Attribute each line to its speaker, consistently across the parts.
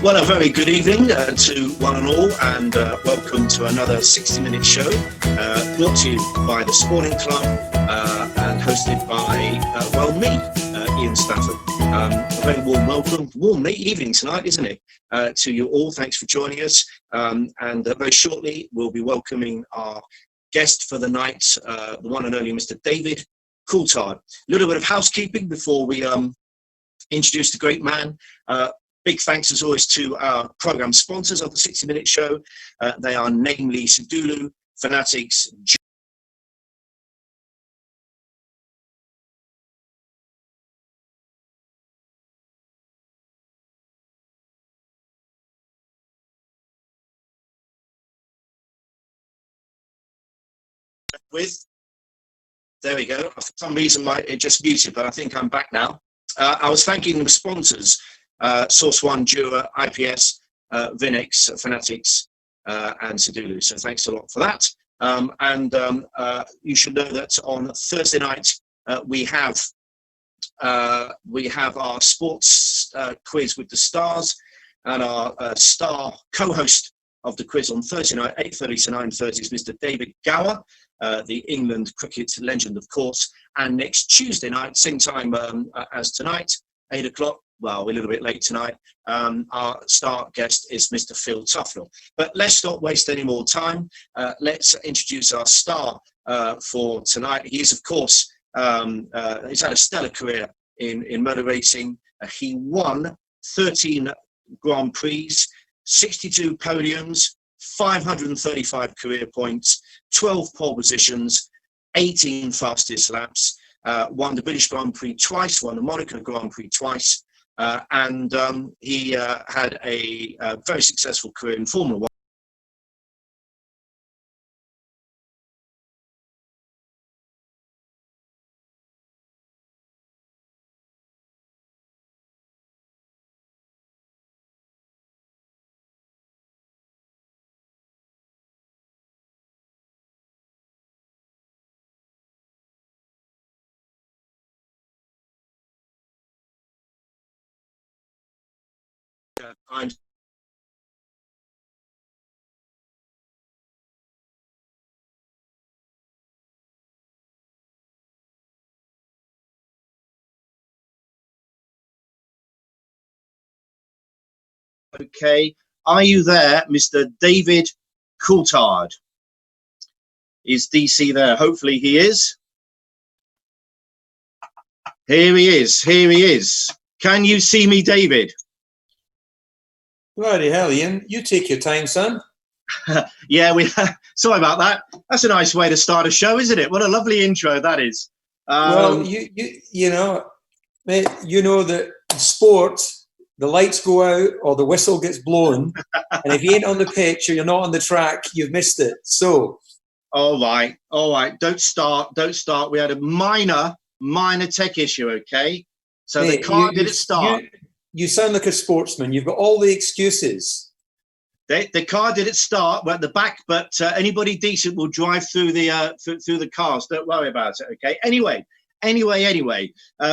Speaker 1: Well, a very good evening to one and all, and welcome to another 60-minute show brought to you by the Sporting Club and hosted by, me, Ian Stafford. A very warm welcome, warm late evening tonight, isn't it, to you all. Thanks for joining us. And very shortly, we'll be welcoming our guest for the night, the one and only Mr. David Coulthard. A little bit of housekeeping before we introduce the great man. Big thanks, as always, to our programme sponsors of the 60-minute show. They are namely Sedulu, Fanatics, there we go. For some reason, it just muted, but I think I'm back now. I was thanking the sponsors, Source One, Jura, IPS, Vinex, Fanatics, and Sedulu. So thanks a lot for that. You should know that on Thursday night we have our sports quiz with the stars, and our star co-host of the quiz on Thursday night, 8:30 to 9:30, is Mr. David Gower, the England cricket legend, of course. And next Tuesday night, same time as tonight, 8 o'clock. Well, we're a little bit late tonight. Our star guest is Mr. Phil Tufnell. But let's not waste any more time. Let's introduce our star for tonight. He is, of course, he's had a stellar career in motor racing. He won 13 Grand Prix, 62 podiums, 535 career points, 12 pole positions, 18 fastest laps, won the British Grand Prix twice, won the Monaco Grand Prix twice, and he had a very successful career in Formula One. I'm okay. Are you there, Mr. David Coulthard? Is DC there? Hopefully he is. Here he is. Here he is. Can you see me, David?
Speaker 2: Bloody hell, Ian. You take your time, son.
Speaker 1: Yeah, sorry about that. That's a nice way to start a show, isn't it? What a lovely intro that is.
Speaker 2: Well, you know, mate, you know that sport, the lights go out or the whistle gets blown, and if you ain't on the pitch or you're not on the track, you've missed it. So,
Speaker 1: all right. Don't start. We had a minor tech issue. Okay, so mate, the car didn't start.
Speaker 2: You sound like a sportsman. You've got all the excuses.
Speaker 1: The car didn't start. We're at the back, but anybody decent will drive through the cars. Don't worry about it. Okay. Anyway.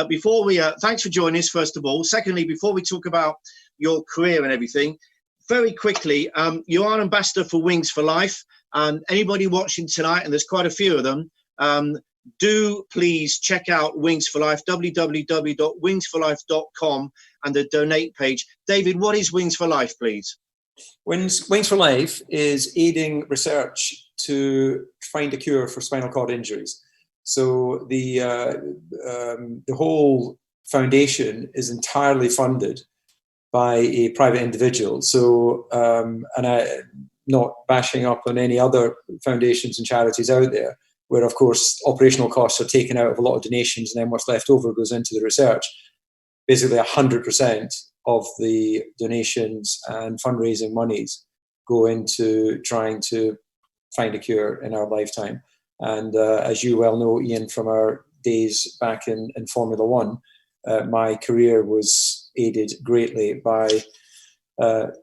Speaker 1: Before we, thanks for joining us, first of all. Secondly, before we talk about your career and everything, very quickly, you are an ambassador for Wings for Life. Anybody watching tonight, and there's quite a few of them, do please check out Wings for Life, www.wingsforlife.com, and the donate page. David, what is Wings for Life, please?
Speaker 2: Wings for Life is aiding research to find a cure for spinal cord injuries. So the whole foundation is entirely funded by a private individual. So, and I'm not bashing up on any other foundations and charities out there, where, of course, operational costs are taken out of a lot of donations, and then what's left over goes into the research. Basically, 100% of the donations and fundraising monies go into trying to find a cure in our lifetime. And as you well know, Ian, from our days back in Formula One, my career was aided greatly by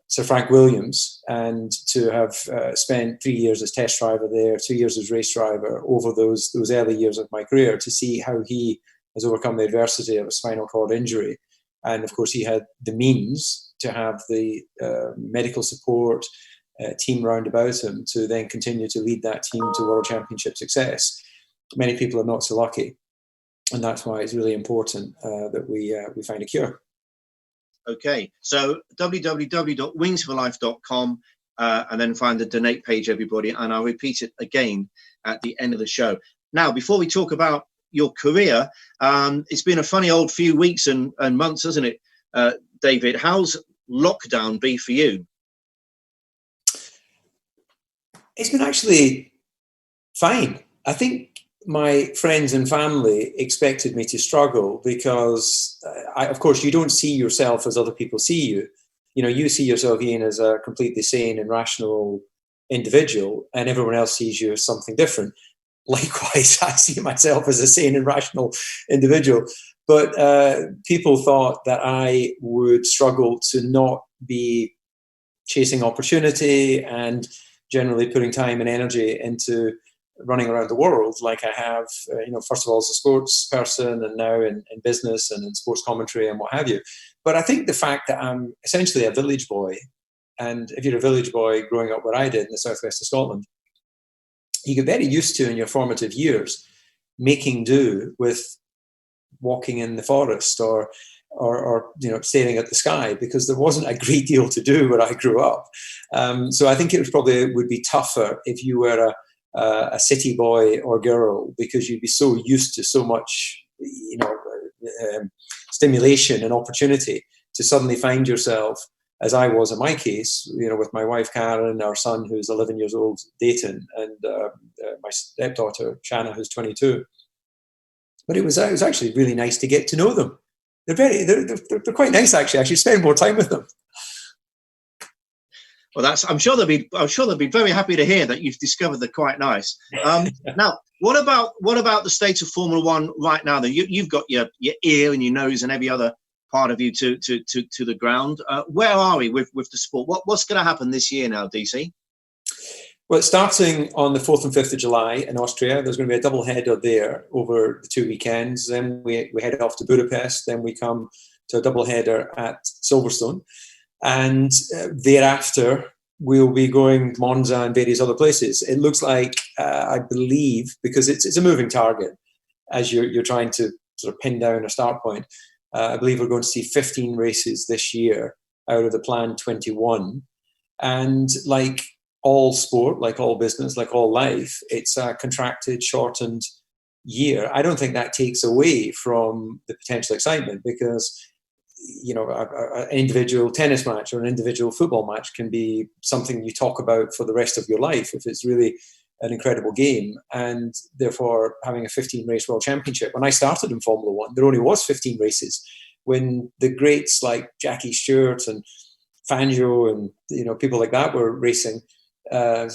Speaker 2: Sir Frank Williams, and to have spent 3 years as test driver there, 2 years as race driver over those early years of my career, to see how he has overcome the adversity of a spinal cord injury. And of course, he had the means to have the medical support team round about him to then continue to lead that team to World Championship success. Many people are not so lucky, and that's why it's really important that we find a cure.
Speaker 1: Okay, so www.wingsforlife.com and then find the donate page, everybody, and I'll repeat it again at the end of the show. Now, before we talk about your career, it's been a funny old few weeks and months, hasn't it, David? How's lockdown be for you?
Speaker 2: It's been actually fine. I think my friends and family expected me to struggle because, of course, you don't see yourself as other people see you. You know, you see yourself, Ian, as a completely sane and rational individual, and everyone else sees you as something different. Likewise, I see myself as a sane and rational individual. But people thought that I would struggle to not be chasing opportunity and generally putting time and energy into running around the world like I have, first of all as a sports person and now in business and in sports commentary and what have you. But I think the fact that I'm essentially a village boy, and if you're a village boy growing up where I did in the southwest of Scotland, you get very used to in your formative years making do with walking in the forest or staring at the sky, because there wasn't a great deal to do where I grew up. So I think it would be tougher if you were a city boy or girl, because you'd be so used to so much, stimulation and opportunity, to suddenly find yourself, as I was in my case, with my wife Karen, our son who's 11 years old, Dayton, and my stepdaughter Shanna, who's 22. But it was actually really nice to get to know them. They're quite nice actually. I should spend more time with them.
Speaker 1: Well, I'm sure they'll be very happy to hear that you've discovered they're quite nice. Now, what about the state of Formula One right now? Then you've got your ear and your nose and every other part of you to the ground. Where are we with the sport? What's going to happen this year now, DC?
Speaker 2: Well, it's starting on the 4th and 5th of July in Austria. There's going to be a double header there over the 2 weekends. Then we head off to Budapest. Then we come to a double header at Silverstone. And thereafter, we'll be going to Monza and various other places. It looks like, I believe, because it's a moving target as you're trying to sort of pin down a start point. I believe we're going to see 15 races this year out of the planned 21. And like all sport, like all business, like all life, it's a contracted, shortened year. I don't think that takes away from the potential excitement, because an individual tennis match or an individual football match can be something you talk about for the rest of your life if it's really an incredible game. And therefore, having a 15-race World Championship. When I started in Formula One, there only was 15 races. When the greats like Jackie Stewart and Fangio and people like that were racing, there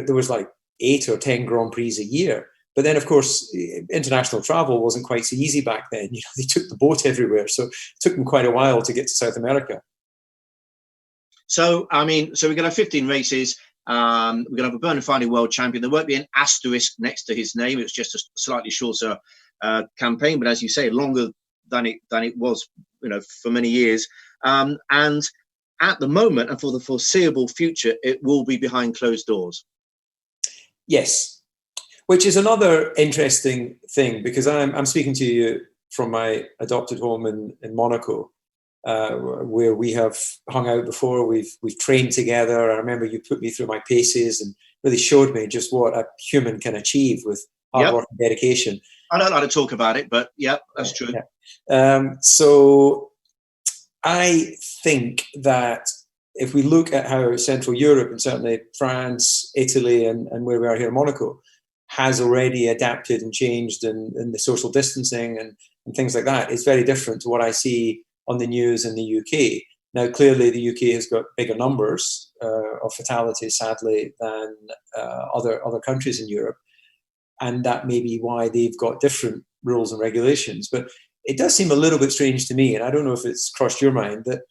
Speaker 2: was like 8 or 10 Grand Prix a year. But then, of course, international travel wasn't quite so easy back then. They took the boat everywhere, so it took them quite a while to get to South America.
Speaker 1: So, we're going to have 15 races. We're going to have a bona fide world champion. There won't be an asterisk next to his name. It's just a slightly shorter campaign, but as you say, longer than it was, for many years. And at the moment, and for the foreseeable future, it will be behind closed doors.
Speaker 2: Yes. Which is another interesting thing, because I'm speaking to you from my adopted home in Monaco, where we have hung out before. We've trained together. I remember you put me through my paces and really showed me just what a human can achieve with hard work and dedication.
Speaker 1: I don't like to talk about it, but yeah, that's true.
Speaker 2: Yeah. So I think that if we look at how Central Europe, and certainly France, Italy, and where we are here in Monaco, has already adapted and changed in the social distancing and things like that, it's very different to what I see on the news in the UK. Now, clearly, the UK has got bigger numbers of fatalities, sadly, than other countries in Europe. And that may be why they've got different rules and regulations. But it does seem a little bit strange to me, and I don't know if it's crossed your mind, that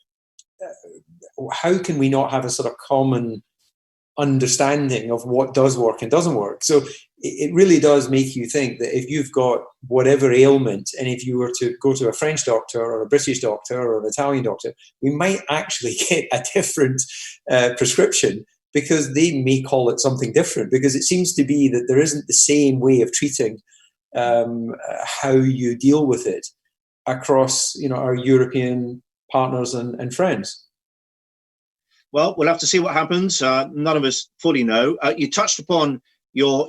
Speaker 2: how can we not have a sort of common understanding of what does work and doesn't work? So it really does make you think that if you've got whatever ailment, and if you were to go to a French doctor or a British doctor or an Italian doctor, we might actually get a different prescription, because they may call it something different, because it seems to be that there isn't the same way of treating how you deal with it across, our European partners and friends.
Speaker 1: Well, we'll have to see what happens. None of us fully know. You touched upon your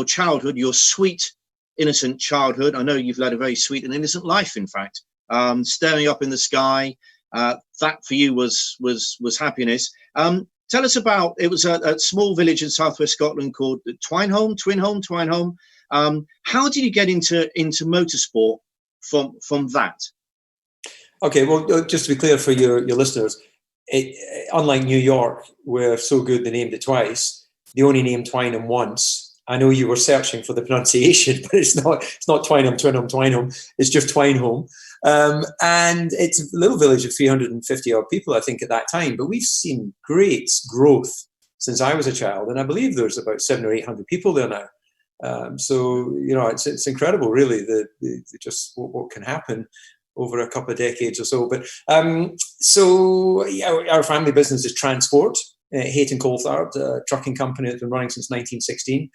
Speaker 1: childhood, your sweet, innocent childhood. I know you've led a very sweet and innocent life, in fact. Staring up in the sky, that for you was happiness. Tell us about, it was a small village in southwest Scotland called Twinholm. How did you get into motorsport from that?
Speaker 2: Okay, well, just to be clear for your listeners, unlike New York, where so good they named it twice, they only named Twineham once. I know you were searching for the pronunciation, but it's not Twineham. It's just Twineham. And it's a little village of 350 odd people, I think, at that time. But we've seen great growth since I was a child. And I believe there's about 700 or 800 people there now. So, it's incredible, really, just what can happen over a couple of decades or so. But our family business is transport. Hayton Coulthard, a trucking company that's been running since 1916.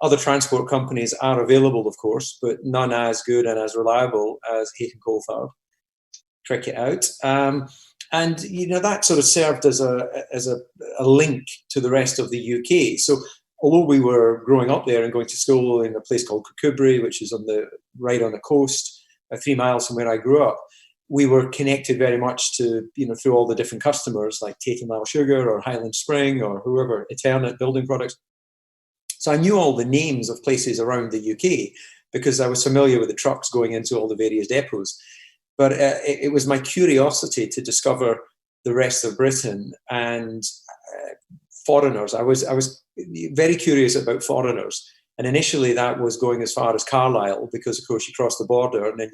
Speaker 2: Other transport companies are available, of course, but none as good and as reliable as Hayton Coulthard. Check it out. And that sort of served as a link to the rest of the UK. So although we were growing up there and going to school in a place called Kirkcudbright, which is right on the coast, 3 miles from where I grew up, we were connected very much to, through all the different customers like Tufnell Sugar or Highland Spring or whoever, Eternit Building Products. So I knew all the names of places around the UK because I was familiar with the trucks going into all the various depots. But it was my curiosity to discover the rest of Britain and foreigners. I was very curious about foreigners. And initially that was going as far as Carlisle, because of course you crossed the border and then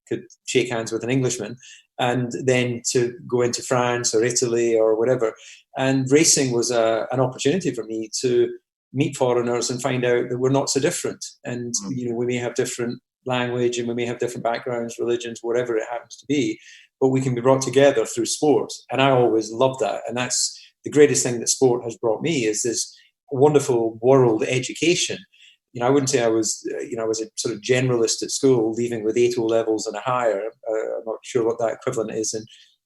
Speaker 2: could shake hands with an Englishman, and then to go into France or Italy or whatever. And racing was an opportunity for me to meet foreigners and find out that we're not so different. And, we may have different language and we may have different backgrounds, religions, whatever it happens to be, but we can be brought together through sport. And I always loved that. And that's the greatest thing that sport has brought me, is this wonderful world education. I wouldn't say I was a sort of generalist at school, leaving with 8 O-levels and a higher. I'm not sure what that equivalent is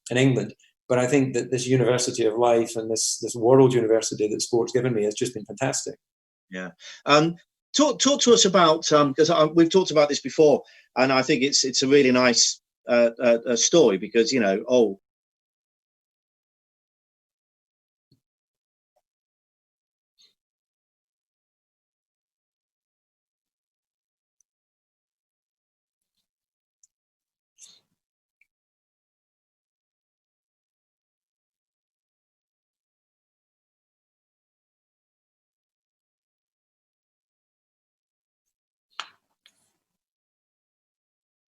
Speaker 2: in England. But I think that this university of life and this world university that sport's given me has just been fantastic.
Speaker 1: Yeah. Talk to us about, because we've talked about this before, and I think it's a really nice story, because,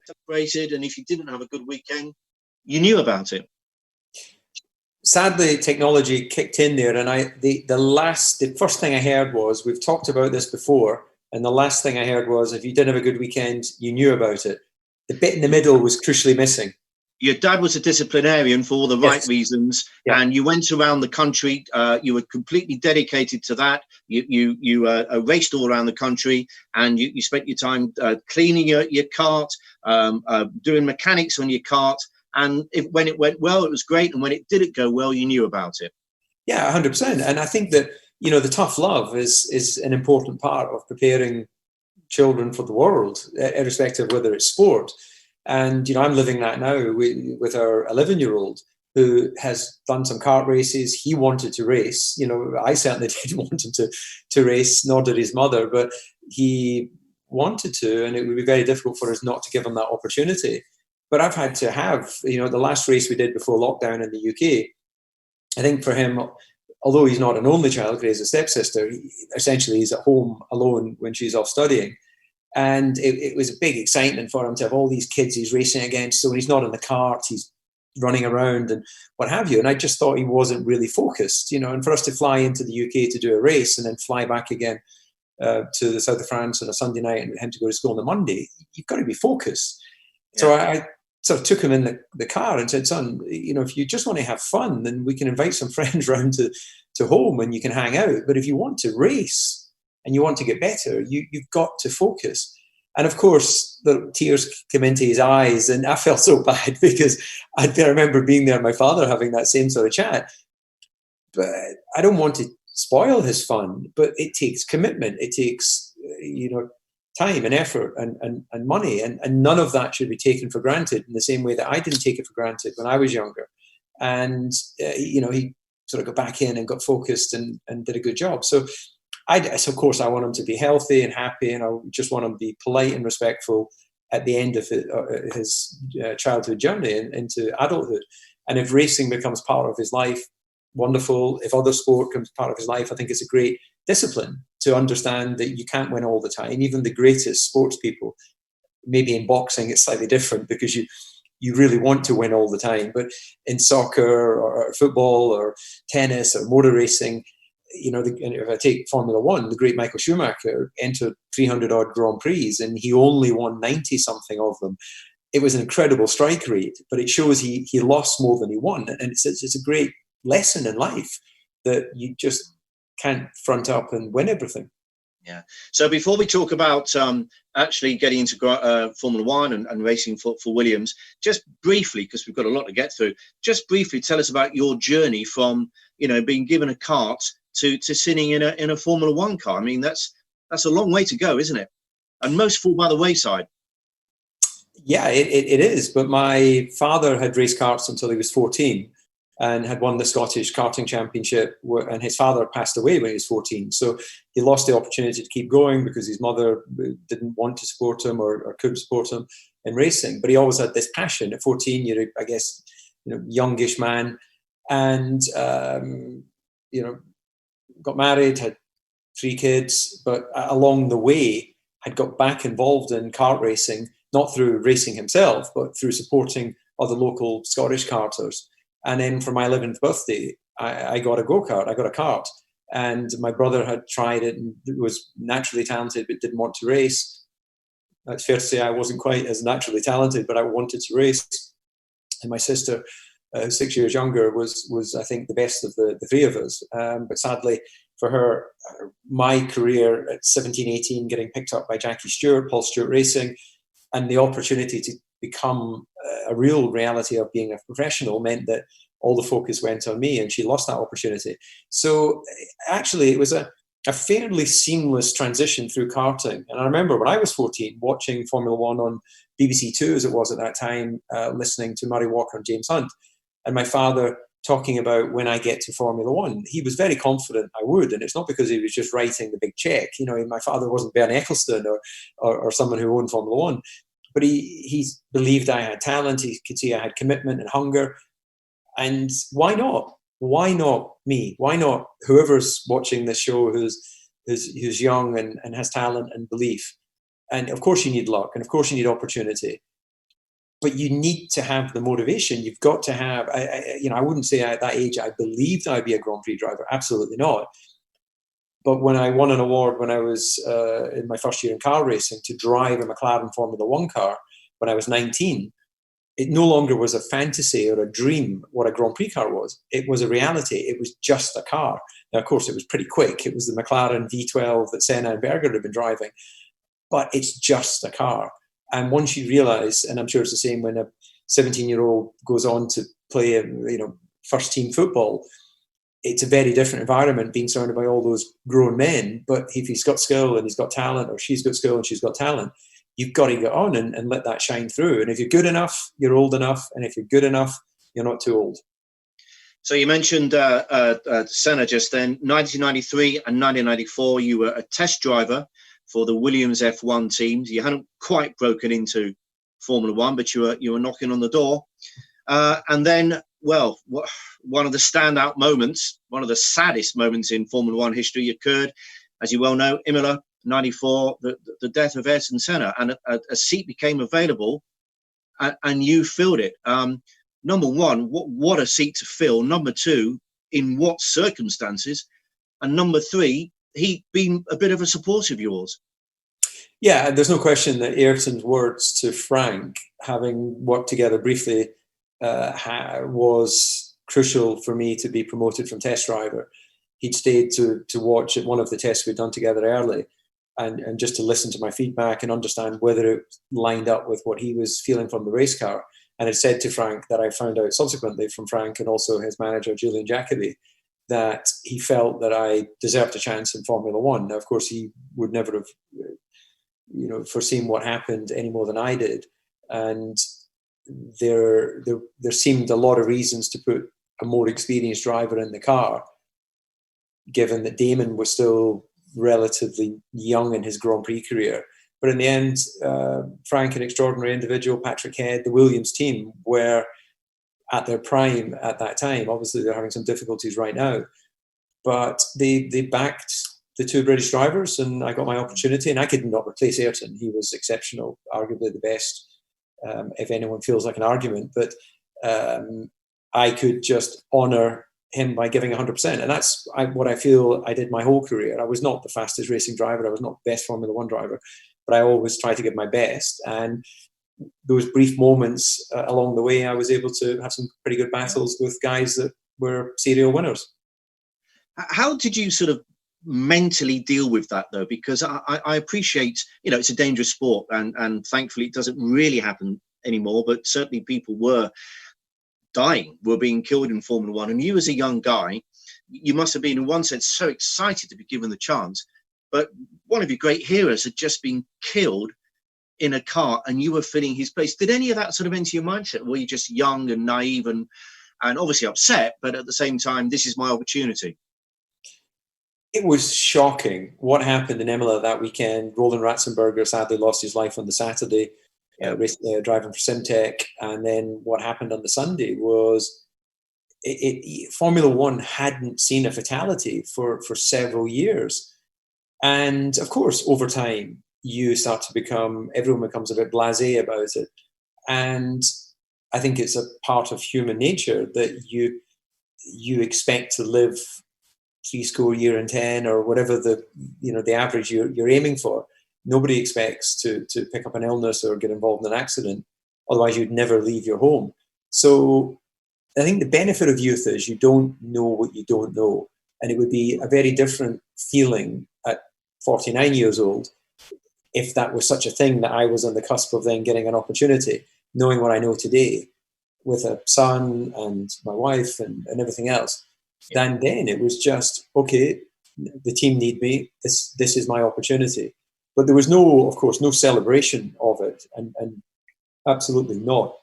Speaker 1: celebrated, and if you didn't have a good weekend, you knew about it.
Speaker 2: Sadly, technology kicked in there, and the first thing I heard was, we've talked about this before, and the last thing I heard was, if you didn't have a good weekend, you knew about it. The bit in the middle was crucially missing. Your
Speaker 1: dad was a disciplinarian for all the right reasons, and you went around the country. You were completely dedicated to that. You raced all around the country, and you spent your time cleaning your cart, doing mechanics on your cart. And when it went well, it was great. And when it didn't go well, you knew about it.
Speaker 2: Yeah, 100%. And I think that, the tough love is an important part of preparing children for the world, irrespective of whether it's sport. And, I'm living that now with our 11-year-old, who has done some kart races. He wanted to race. I certainly didn't want him to race, nor did his mother, but he wanted to, and it would be very difficult for us not to give him that opportunity. But I've had to have, the last race we did before lockdown in the UK, I think for him, although he's not an only child, because he has a stepsister, essentially he's at home alone when she's off studying. And it was a big excitement for him to have all these kids he's racing against. So when he's not in the cart, he's running around and what have you. And I just thought he wasn't really focused, and for us to fly into the UK to do a race and then fly back again to the south of France on a Sunday night and him to go to school on the Monday, you've got to be focused.
Speaker 1: Yeah.
Speaker 2: So I sort of took him in the car and said, son, if you just want to have fun, then we can invite some friends round to home and you can hang out. But if you want to race and you want to get better, you've got to focus. And of course, the tears came into his eyes, and I felt so bad because I remember being there, my father having that same sort of chat. But I don't want to spoil his fun, but it takes commitment. It takes, time and effort and money. And none of that should be taken for granted in the same way that I didn't take it for granted when I was younger. And, he sort of got back in and got focused and did a good job. So of course, I want him to be healthy and happy, and I just want him to be polite and respectful at the end of his childhood journey into adulthood. And if racing becomes part of his life, wonderful. If other sport becomes part of his life, I think it's a great discipline to understand that you can't win all the time. Even the greatest sports people, maybe in boxing, it's slightly different because you really want to win all the time. But in soccer or football or tennis or motor racing, if I take Formula One, the great Michael Schumacher entered 300 odd Grand Prix and he only won 90 something of them. It was an incredible strike rate, but it shows he lost more than he won. And it's a great lesson in life that you just can't front up and win everything.
Speaker 1: Yeah. So before we talk about actually getting into Formula One and racing for Williams, just briefly, because we've got a lot to get through, just briefly tell us about your journey from, being given a kart to sitting in a Formula One car. I mean, that's a long way to go, isn't it? And most fall by the wayside.
Speaker 2: Yeah, it is. But my father had raced karts until he was 14 and had won the Scottish karting championship. And his father passed away when he was 14. So he lost the opportunity to keep going because his mother didn't want to support him or couldn't support him in racing. But he always had this passion. At 14, you're, I guess, youngish man. And, got married, had 3 kids, but along the way had got back involved in kart racing, not through racing himself, but through supporting other local Scottish karters. And then for my 11th birthday, I got a go-kart, I got a kart. And my brother had tried it and was naturally talented, but didn't want to race. It's fair to say I wasn't quite as naturally talented, but I wanted to race. And my sister, 6 years younger, was I think the best of the 3 of us. But sadly for her, my career at 17, 18, getting picked up by Jackie Stewart, Paul Stewart Racing, and the opportunity to become a real reality of being a professional meant that all the focus went on me, and she lost that opportunity. So actually it was a fairly seamless transition through karting. And I remember when I was 14 watching Formula One on BBC Two, as it was at that time, listening to Murray Walker and James Hunt, and my father talking about when I get to Formula One. He was very confident I would, and it's not because he was just writing the big check. My father wasn't Bernie Ecclestone or someone who owned Formula One, but he believed I had talent. He could see I had commitment and hunger. And why not? Why not me? Why not whoever's watching this show who's young and has talent and belief? And of course you need luck, and of course you need opportunity. But you need to have the motivation. You've got to have, I wouldn't say at that age I believed I'd be a Grand Prix driver. Absolutely not. But when I won an award when I was in my first year in car racing to drive a McLaren Formula One car when I was 19, it no longer was a fantasy or a dream what a Grand Prix car was. It was a reality. It was just a car. Now, of course, it was pretty quick. It was the McLaren V12 that Senna and Berger had been driving. But it's just a car. And once you realize, and I'm sure it's the same when a 17-year-old goes on to play, first team football, it's a very different environment being surrounded by all those grown men. But if he's got skill and he's got talent, or she's got skill and she's got talent, you've got to get on and let that shine through. And if you're good enough, you're old enough. And if you're good enough, you're not too old.
Speaker 1: So you mentioned Senna just then. 1993 and 1994, you were a test driver for the Williams F1 teams. You hadn't quite broken into Formula One, but you were knocking on the door. And then, well, one of the standout moments, one of the saddest moments in Formula One history occurred, as you well know, Imola, 94, the death of Ayrton Senna, and a seat became available, and you filled it. Number one, what a seat to fill. Number two, in what circumstances? And number three, he been a bit of a supporter of yours?
Speaker 2: Yeah, there's no question that Ayrton's words to Frank, having worked together briefly, was crucial for me to be promoted from test driver. He'd stayed to watch at one of the tests we'd done together early, and just to listen to my feedback and understand whether it lined up with what he was feeling from the race car. And had said to Frank that I found out subsequently from Frank and also his manager, Julian Jacobi, that he felt that I deserved a chance in Formula One. Now, of course, he would never have, foreseen what happened any more than I did. And there seemed a lot of reasons to put a more experienced driver in the car, given that Damon was still relatively young in his Grand Prix career. But in the end, Frank, an extraordinary individual, Patrick Head, the Williams team were at their prime at that time. Obviously, they're having some difficulties right now. But they backed the two British drivers, and I got my opportunity. And I could not replace Ayrton. He was exceptional, arguably the best, if anyone feels like an argument. But I could just honour him by giving 100%. And that's what I feel I did my whole career. I was not the fastest racing driver. I was not the best Formula One driver. But I always try to give my best. And those brief moments along the way, I was able to have some pretty good battles with guys that were serial winners.
Speaker 1: How did you sort of mentally deal with that, though? Because I appreciate, it's a dangerous sport, and thankfully it doesn't really happen anymore. But certainly people were dying, were being killed in Formula One. And you as a young guy, you must have been in one sense so excited to be given the chance. But one of your great heroes had just been killed in a car and you were filling his place. Did any of that sort of enter your mindset? Were you just young and naive and obviously upset, but at the same time, this is my opportunity?
Speaker 2: It was shocking what happened in Imola that weekend. Roland Ratzenberger sadly lost his life on the Saturday, driving for Simtech. And then what happened on the Sunday was Formula One hadn't seen a fatality for several years. And of course, over time, everyone becomes a bit blasé about it. And I think it's a part of human nature that you expect to live 70 or whatever the average you're aiming for. Nobody expects to pick up an illness or get involved in an accident. Otherwise, you'd never leave your home. So I think the benefit of youth is you don't know what you don't know. And it would be a very different feeling at 49 years old if that was such a thing that I was on the cusp of then getting an opportunity, knowing what I know today with a son and my wife and everything else. Then it was just, okay, the team need me. This is my opportunity. But there was no celebration of it, and absolutely not.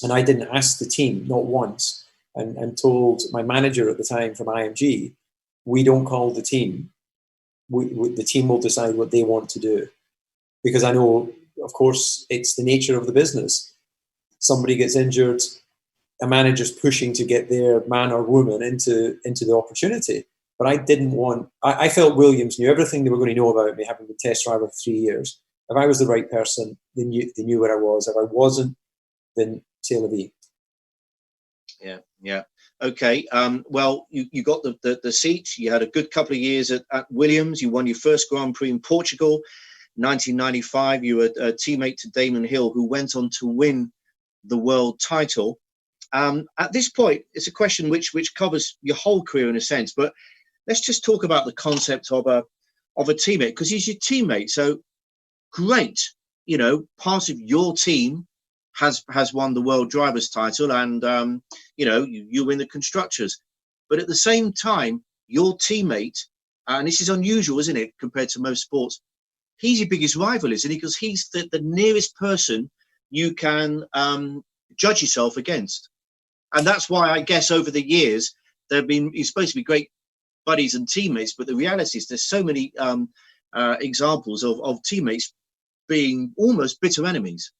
Speaker 2: And I didn't ask the team, not once, and told my manager at the time from IMG, we don't call the team. The team will decide what they want to do. Because I know, of course, it's the nature of the business. Somebody gets injured, a manager's pushing to get their man or woman into the opportunity. But I felt Williams knew everything they were going to know about me, having been test driver for 3 years. If I was the right person, they knew where I was. If I wasn't, then c'est la vie.
Speaker 1: Yeah. Okay. Well, you got the seat. You had a good couple of years at Williams. You won your first Grand Prix in Portugal, 1995. You were a teammate to Damon Hill, who went on to win the world title. At this point, it's a question which covers your whole career in a sense, but let's just talk about the concept of a teammate, because he's your teammate. So great, part of your team has won the world drivers title, and you win the constructors. But at the same time, your teammate, and this is unusual, isn't it, compared to most sports, he's your biggest rival, isn't he? Because he's the nearest person you can judge yourself against. And that's why I guess over the years you're supposed to be great buddies and teammates, but the reality is there's so many examples of teammates being almost bitter enemies.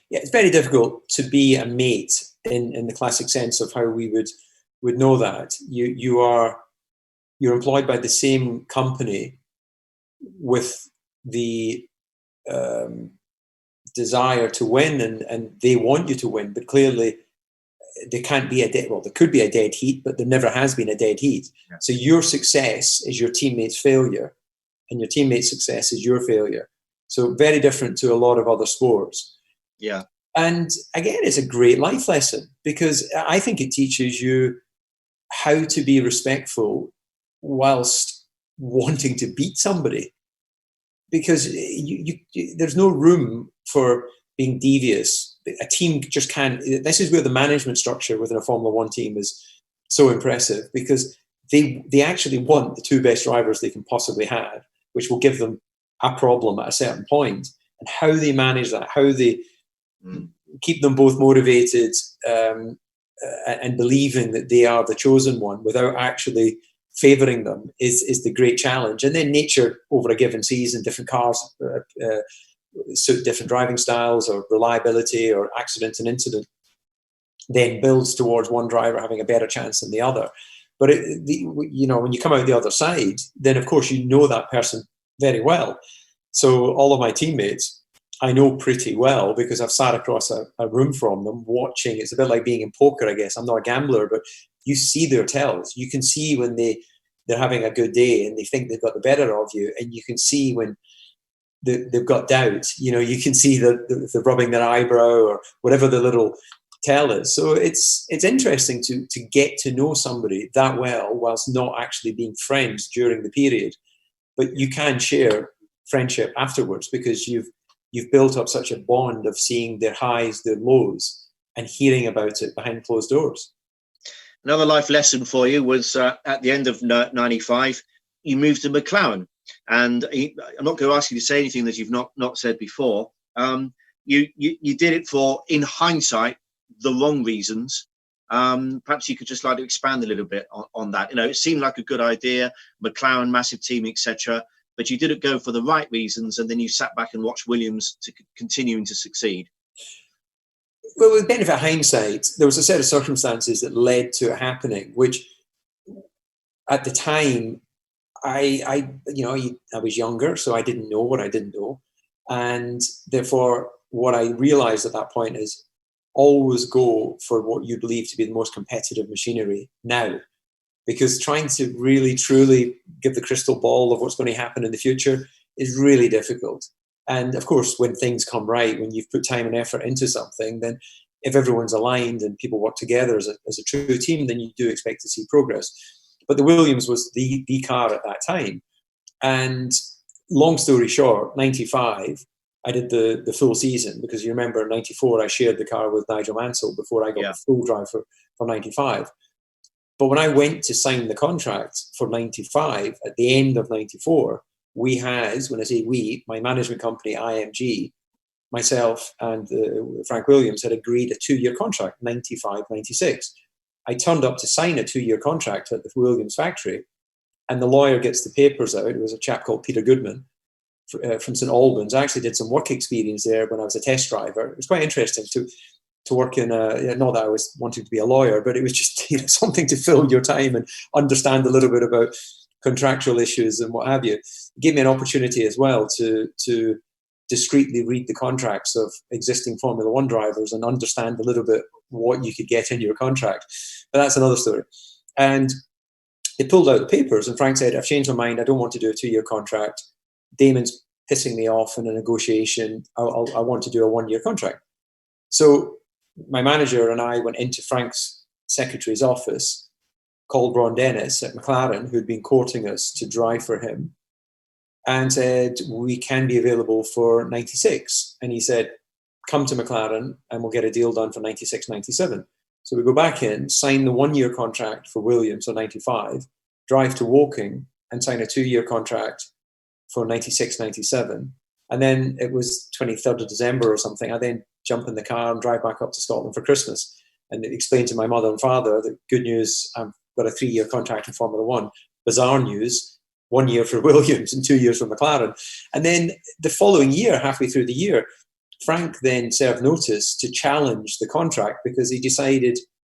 Speaker 2: Yeah, it's very difficult to be a mate in the classic sense of how we would know that. You're employed by the same company with the desire to win, and they want you to win, but clearly there can't be there could be a dead heat, but there never has been a dead heat. Yeah. So your success is your teammate's failure, and your teammate's success is your failure. So very different to a lot of other sports.
Speaker 1: Yeah.
Speaker 2: And again, it's a great life lesson, because I think it teaches you how to be respectful whilst wanting to beat somebody, because there's no room for being devious. A team just can't. This is where the management structure within a Formula One team is so impressive, because they actually want the two best drivers they can possibly have, which will give them a problem at a certain point. And how they manage that, how they keep them both motivated and believing that they are the chosen one without actually favouring them is the great challenge. And then nature over a given season, different cars suit different driving styles, or reliability, or accident and incident, then builds towards one driver having a better chance than the other. But when you come out the other side, then of course you know that person very well. So all of my teammates I know pretty well, because I've sat across a room from them watching. It's a bit like being in poker, I guess. I'm not a gambler, but you see their tells. You can see when they're having a good day and they think they've got the better of you, and you can see when they've got doubt. You can see the rubbing their eyebrow or whatever the little tell is. So it's interesting to get to know somebody that well whilst not actually being friends during the period. But you can share friendship afterwards, because you've built up such a bond of seeing their highs, their lows, and hearing about it behind closed doors.
Speaker 1: Another life lesson for you was at the end of 95, you moved to McLaren. And I'm not going to ask you to say anything that you've not said before. You did it for, in hindsight, the wrong reasons. Perhaps you could just like to expand a little bit on that. It seemed like a good idea, McLaren, massive team, etc. But you didn't go for the right reasons, and then you sat back and watched Williams to continuing to succeed.
Speaker 2: Well, with benefit of hindsight, there was a set of circumstances that led to it happening, which at the time, I was younger, so I didn't know what I didn't know. And therefore, what I realized at that point is always go for what you believe to be the most competitive machinery now. Because trying to really, truly give the crystal ball of what's going to happen in the future is really difficult. And of course, when things come right, when you've put time and effort into something, then if everyone's aligned and people work together as a true team, then you do expect to see progress. But the Williams was the car at that time. And long story short, 95, I did the full season, because you remember in 94, I shared the car with Nigel Mansell before I got the full drive for 95. But when I went to sign the contract for 95, at the end of 94, we had, when I say we, my management company, IMG, myself and Frank Williams had agreed a 2-year contract, 95, 96. I turned up to sign a 2-year contract at the Williams factory, and the lawyer gets the papers out. It was a chap called Peter Goodman from St Albans. I actually did some work experience there when I was a test driver. It was quite interesting to work in not that I was wanting to be a lawyer, but it was just something to fill your time and understand a little bit about contractual issues and what have you. It gave me an opportunity as well to discreetly read the contracts of existing Formula One drivers and understand a little bit what you could get in your contract. But that's another story. And they pulled out the papers, and Frank said, I've changed my mind. I don't want to do a 2-year contract. Damon's pissing me off in a negotiation. I want to do a 1-year contract. So my manager and I went into Frank's secretary's office, called Ron Dennis at McLaren, who'd been courting us to drive for him, and said, we can be available for 96. And he said, come to McLaren and we'll get a deal done for 96, 97. So we go back in, sign the 1-year contract for Williams for 95, drive to Woking and sign a 2-year contract for 96, 97. And then it was 23rd of December or something. I then jump in the car and drive back up to Scotland for Christmas and explain to my mother and father the good news, I've got a 3-year contract in Formula One. Bizarre news, 1 year for Williams and 2 years for McLaren. And then the following year, halfway through the year, Frank then served notice to challenge the contract, because he decided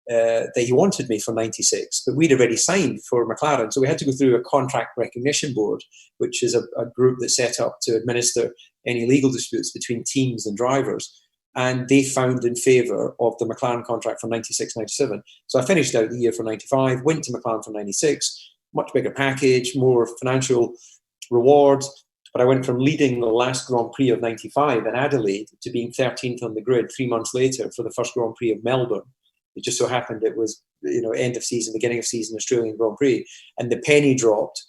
Speaker 2: that he wanted me for 96, but we'd already signed for McLaren. So we had to go through a contract recognition board, which is a group that's set up to administer any legal disputes between teams and drivers. and they found in favour of the McLaren contract from 96, 97. So I finished out the year for 95, went to McLaren for 96, much bigger package, more financial rewards. But I went from leading the last Grand Prix of 95 in Adelaide to being 13th on the grid 3 months later for the first Grand Prix of Melbourne. It just so happened it was, end of season, beginning of season Australian Grand Prix. And the penny dropped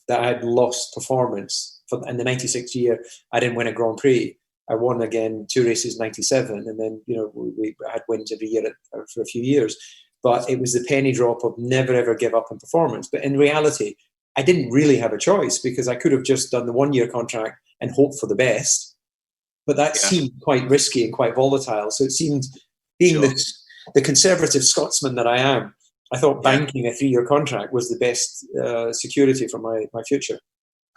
Speaker 2: that I had lost performance. In the 96 year, I didn't win a Grand Prix. I won again 2 races in 97. And then, we had wins every year for a few years. But it was the penny drop of never, ever give up in performance. But in reality, I didn't really have a choice, because I could have just done the 1 year contract and hoped for the best. But that seemed quite risky and quite volatile. So it seemed, being the conservative Scotsman that I am, I thought banking a 3 year contract was the best security for my future.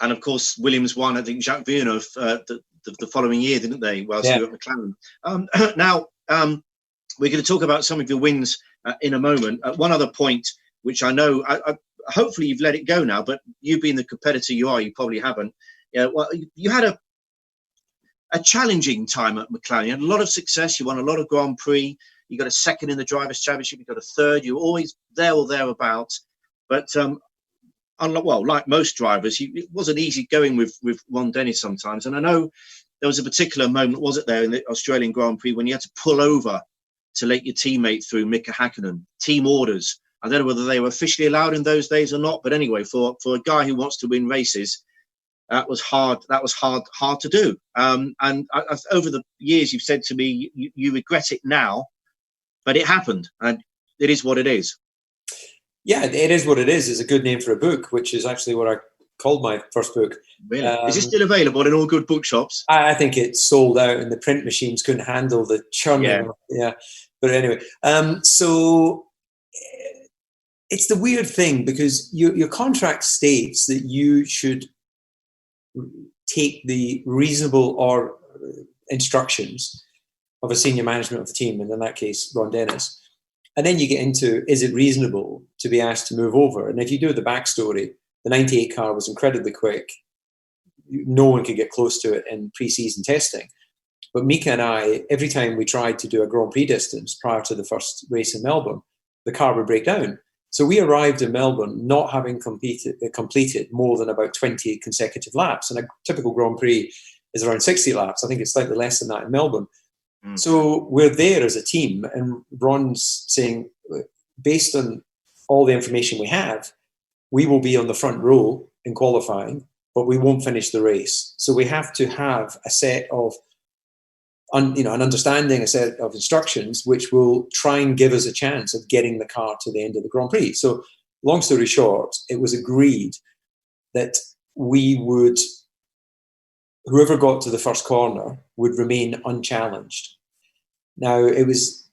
Speaker 1: And of course, Williams won, I think, Jacques Villeneuve the following year, didn't they? Whilst you were at McLaren. Now, we're going to talk about some of your wins in a moment. One other point, which I know, hopefully you've let it go now, but you being the competitor you are, you probably haven't. Well, you had a challenging time at McLaren. You had a lot of success. You won a lot of Grand Prix. You got a second in the Drivers' Championship. You got a third. You were always there or thereabouts. But like most drivers, it wasn't easy going with Ron Dennis sometimes. And I know there was a particular moment, was it there, in the Australian Grand Prix when you had to pull over to let your teammate through, Mika Hakkinen. Team orders. I don't know whether they were officially allowed in those days or not. But anyway, for a guy who wants to win races, that was hard. That was hard to do. And over the years, you've said to me, you regret it now, but it happened, and it is what it is.
Speaker 2: Yeah, it is what it is. Is a good name for a book, which is actually what I called my first book. Really?
Speaker 1: Is it still available in all good bookshops?
Speaker 2: I think it's sold out, and the print machines couldn't handle the churning. Yeah. But anyway, so it's the weird thing, because your contract states that you should take the reasonable or instructions of a senior management of the team, and in that case, Ron Dennis. And then you get into, is it reasonable to be asked to move over? And if you do the backstory, the 98 car was incredibly quick. No one could get close to it in pre-season testing. But Mika and I, every time we tried to do a Grand Prix distance prior to the first race in Melbourne, the car would break down. So we arrived in Melbourne not having completed more than about 20 consecutive laps. And a typical Grand Prix is around 60 laps. I think it's slightly less than that in Melbourne. So we're there as a team, and Ron's saying, based on all the information we have, we will be on the front row in qualifying, but we won't finish the race. So we have to have a set of, an understanding, a set of instructions, which will try and give us a chance of getting the car to the end of the Grand Prix. So long story short, it was agreed that whoever got to the first corner would remain unchallenged. Now, it was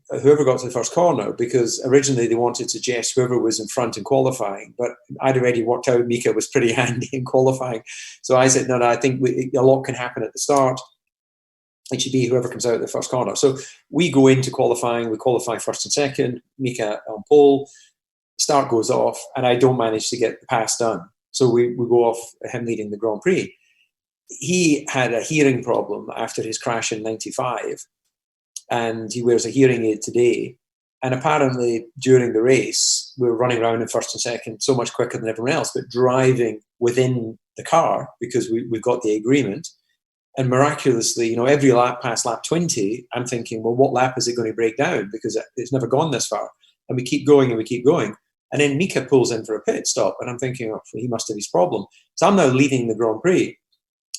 Speaker 2: whoever got to the first corner, because originally they wanted to suggest whoever was in front in qualifying, but I'd already worked out Mika was pretty handy in qualifying. So I said, no, I think a lot can happen at the start. It should be whoever comes out of the first corner. So we go into qualifying, we qualify first and second, Mika on pole, start goes off, and I don't manage to get the pass done. So we go off him leading the Grand Prix. He had a hearing problem after his crash in 95, and he wears a hearing aid today. And apparently during the race, we were running around in first and second so much quicker than everyone else, but driving within the car because we've got the agreement. And miraculously, every lap past lap 20, I'm thinking, well, what lap is it going to break down? Because it's never gone this far. And we keep going and we keep going. And then Mika pulls in for a pit stop. And I'm thinking, oh, he must have his problem. So I'm now leading the Grand Prix.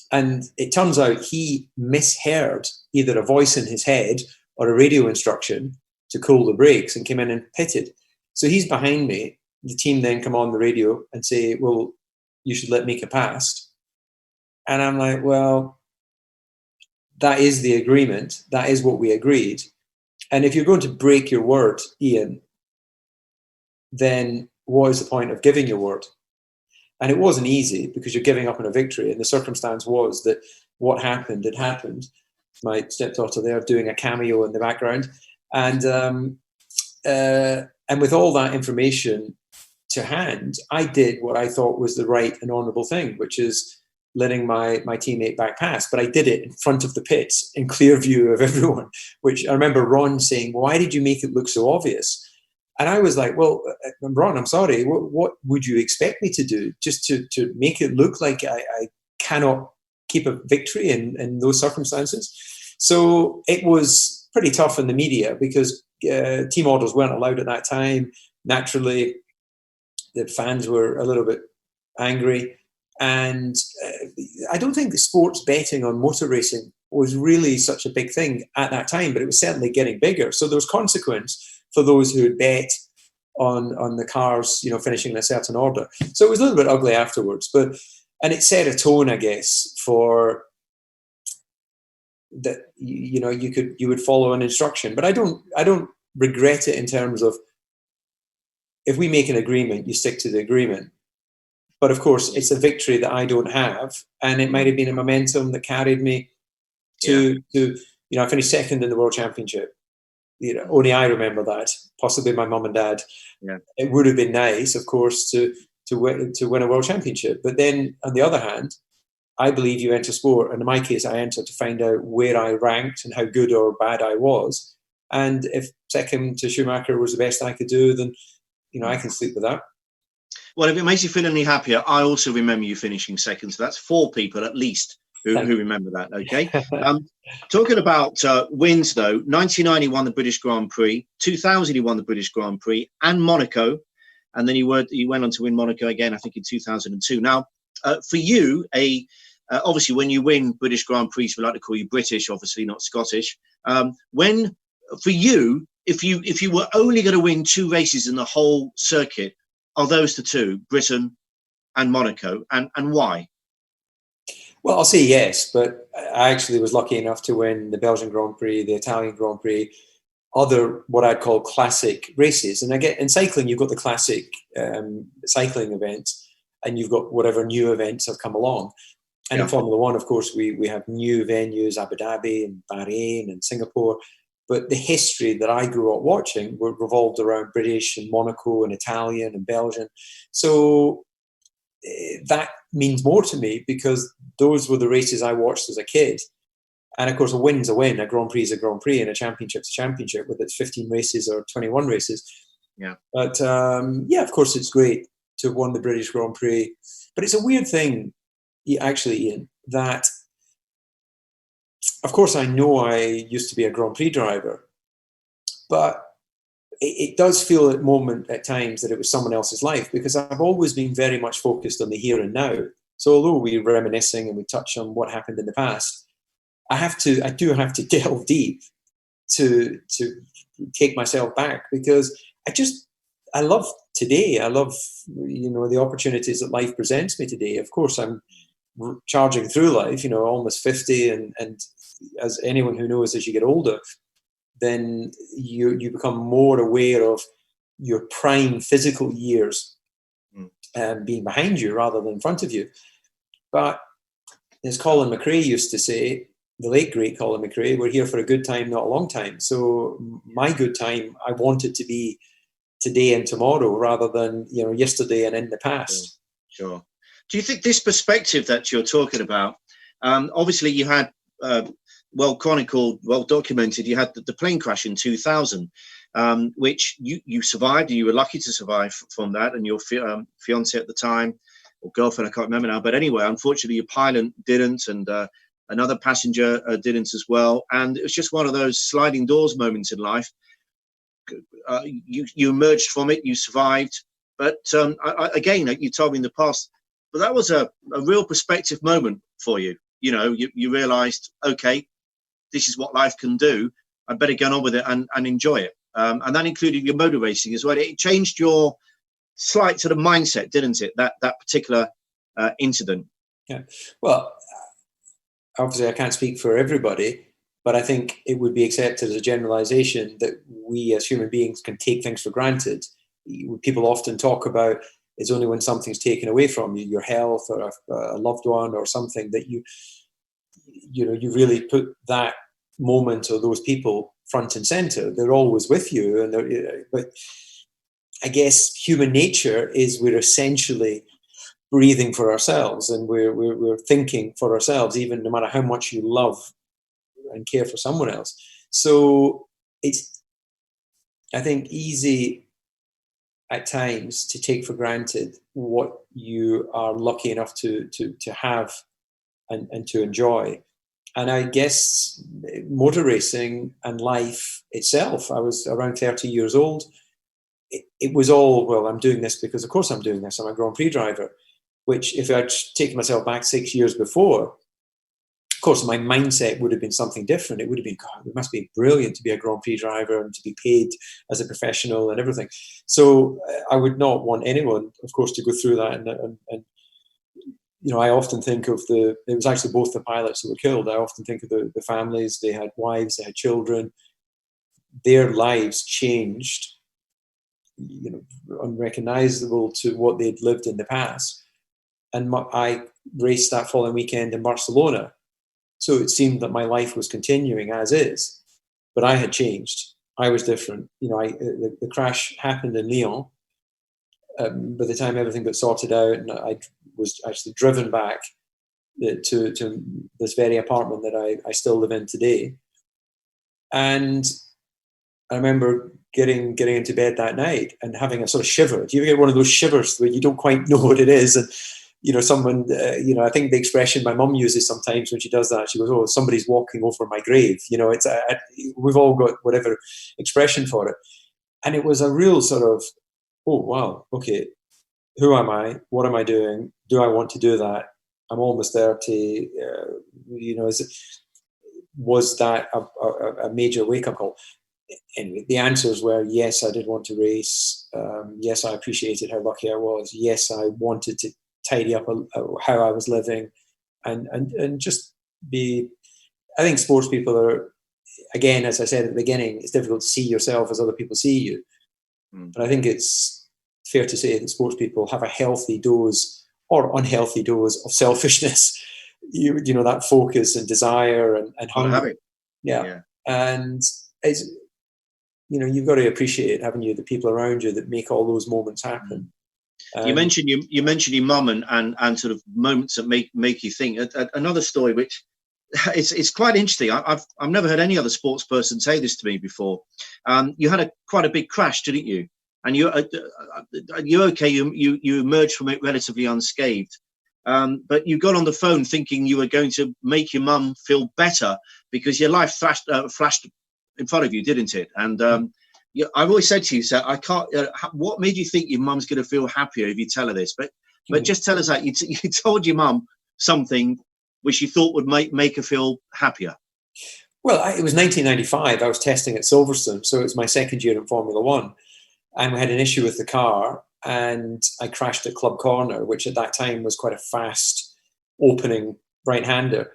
Speaker 2: And it turns out he misheard either a voice in his head or a radio instruction to cool the brakes and came in and pitted. So he's behind me. The team then come on the radio and say, well, you should let Mika pass. And I'm like, well, that is the agreement. That is what we agreed. And if you're going to break your word, Ian, then what is the point of giving your word? And it wasn't easy because you're giving up on a victory. And the circumstance was that what happened had happened. My stepdaughter there doing a cameo in the background. And with all that information to hand, I did what I thought was the right and honourable thing, which is letting my teammate back pass, but I did it in front of the pits in clear view of everyone, which I remember Ron saying, why did you make it look so obvious? And I was like, well, Ron, I'm sorry, what would you expect me to do? Just to make it look like I cannot keep a victory in those circumstances? So it was pretty tough in the media because team orders weren't allowed at that time. Naturally, the fans were a little bit angry. And I don't think the sports betting on motor racing was really such a big thing at that time, but it was certainly getting bigger. So there was consequence for those who had bet on the cars, finishing in a certain order. So it was a little bit ugly afterwards, and it set a tone, I guess, for that. You would follow an instruction, but I don't regret it in terms of if we make an agreement, you stick to the agreement. But of course, it's a victory that I don't have, and it might have been a momentum that carried me to I finished second in the World Championship. Only I remember that. Possibly my mum and dad.
Speaker 1: Yeah.
Speaker 2: It would have been nice, of course, to win a World Championship. But then, on the other hand, I believe you enter sport, and in my case, I entered to find out where I ranked and how good or bad I was. And if second to Schumacher was the best I could do, then I can sleep with that.
Speaker 1: Well, if it makes you feel any happier, I also remember you finishing second. So that's 4 people at least who remember that. Okay. Talking about wins, though, 1990 he won the British Grand Prix, 2000 he won the British Grand Prix and Monaco, and then he went on to win Monaco again, I think, in 2002. Now, for you, obviously when you win British Grand Prix, we like to call you British, obviously not Scottish. For you, if you were only going to win 2 races in the whole circuit, are those the 2, Britain and Monaco, and why?
Speaker 2: Well, I'll say yes, but I actually was lucky enough to win the Belgian Grand Prix, the Italian Grand Prix, other what I'd call classic races. And again, in cycling, you've got the classic cycling events, and you've got whatever new events have come along. And in Formula One, of course, we have new venues, Abu Dhabi and Bahrain and Singapore. But the history that I grew up watching revolved around British and Monaco and Italian and Belgian. So that means more to me because those were the races I watched as a kid. And of course, a win's a win, a Grand Prix is a Grand Prix, and a championship's a championship, whether it's 15 races or 21 races.
Speaker 1: Yeah.
Speaker 2: But of course, it's great to have won the British Grand Prix. But it's a weird thing, actually, Ian, that of course, I know I used to be a Grand Prix driver, but it does feel at times that it was someone else's life because I've always been very much focused on the here and now. So although we're reminiscing and we touch on what happened in the past, I do have to delve deep to take myself back because I love today. I love, the opportunities that life presents me today. Of course, I'm charging through life, almost 50 and as anyone who knows, as you get older, then you become more aware of your prime physical years being behind you rather than in front of you. But as Colin McRae used to say, the late great Colin McRae, we're here for a good time, not a long time. So my good time, I want it to be today and tomorrow rather than yesterday and in the past.
Speaker 1: Sure. Do you think this perspective that you're talking about, obviously you had well chronicled, well documented, you had the plane crash in 2000, which you survived, and you were lucky to survive from that, and your fiance at the time, or girlfriend, I can't remember now, but anyway, unfortunately your pilot didn't, and another passenger didn't as well, and it was just one of those sliding doors moments in life. You emerged from it, you survived, but again, you told me in the past, but that was a real perspective moment for you. You realized, okay, this is what life can do. I better get on with it and enjoy it. And that included your motor racing as well. It changed your slight sort of mindset, didn't it? That particular incident.
Speaker 2: Yeah. Well, obviously I can't speak for everybody, but I think it would be accepted as a generalization that we as human beings can take things for granted. People often talk about it's only when something's taken away from you, your health or a loved one or something, that you really put that moment or those people front and center. They're always with you, but I guess human nature is we're essentially breathing for ourselves, and we're thinking for ourselves, even no matter how much you love and care for someone else. So it's, I think, easy at times to take for granted what you are lucky enough to have and to enjoy. And I guess motor racing and life itself, I was around 30 years old. It was all, well, I'm doing this because of course I'm doing this. I'm a Grand Prix driver, which if I'd taken myself back 6 years before, of course, my mindset would have been something different. It would have been, God, it must be brilliant to be a Grand Prix driver and to be paid as a professional and everything. So I would not want anyone, of course, to go through that. And you know, I often think of it was actually both the pilots who were killed. I often think of the families. They had wives, they had children. Their lives changed, you know, unrecognizable to what they'd lived in the past. And I raced that following weekend in Barcelona. So it seemed that my life was continuing as is, but I had changed. I was different. You know, the crash happened in Lyon. By the time everything got sorted out, and I was actually driven back to this very apartment that I still live in today. And I remember getting into bed that night and having a sort of shiver. Do you ever get one of those shivers where you don't quite know what it is? And you know, someone, you know, I think the expression my mum uses sometimes when she does that, she goes, "Oh, somebody's walking over my grave." You know, it's we've all got whatever expression for it. And it was a real sort of, oh, wow, okay, who am I? What am I doing? Do I want to do that? I'm almost 30. You know, was that a major wake-up call? Anyway, the answers were yes, I did want to race. Yes, I appreciated how lucky I was. Yes, I wanted to tidy up how I was living, and just be. I think sports people are, again, as I said at the beginning, it's difficult to see yourself as other people see you. But I think it's fair to say that sports people have a healthy dose or unhealthy dose of selfishness. You know, that focus and desire and hunger. Yeah. And it's, you know, you've got to appreciate, haven't you, the people around you that make all those moments happen.
Speaker 1: You mentioned your mum and sort of moments that make you think. Another story which it's quite interesting. I've never heard any other sports person say this to me before. You had quite a big crash, didn't you? And you're okay. You emerged from it relatively unscathed. But you got on the phone thinking you were going to make your mum feel better because your life flashed in front of you, didn't it? And I've always said to you, sir, I can't. What made you think your mum's going to feel happier if you tell her this? But just tell us that you told your mum something which you thought would make her feel happier.
Speaker 2: Well, it was 1995. I was testing at Silverstone, so it was my second year in Formula One, and we had an issue with the car, and I crashed at Club Corner, which at that time was quite a fast opening right-hander.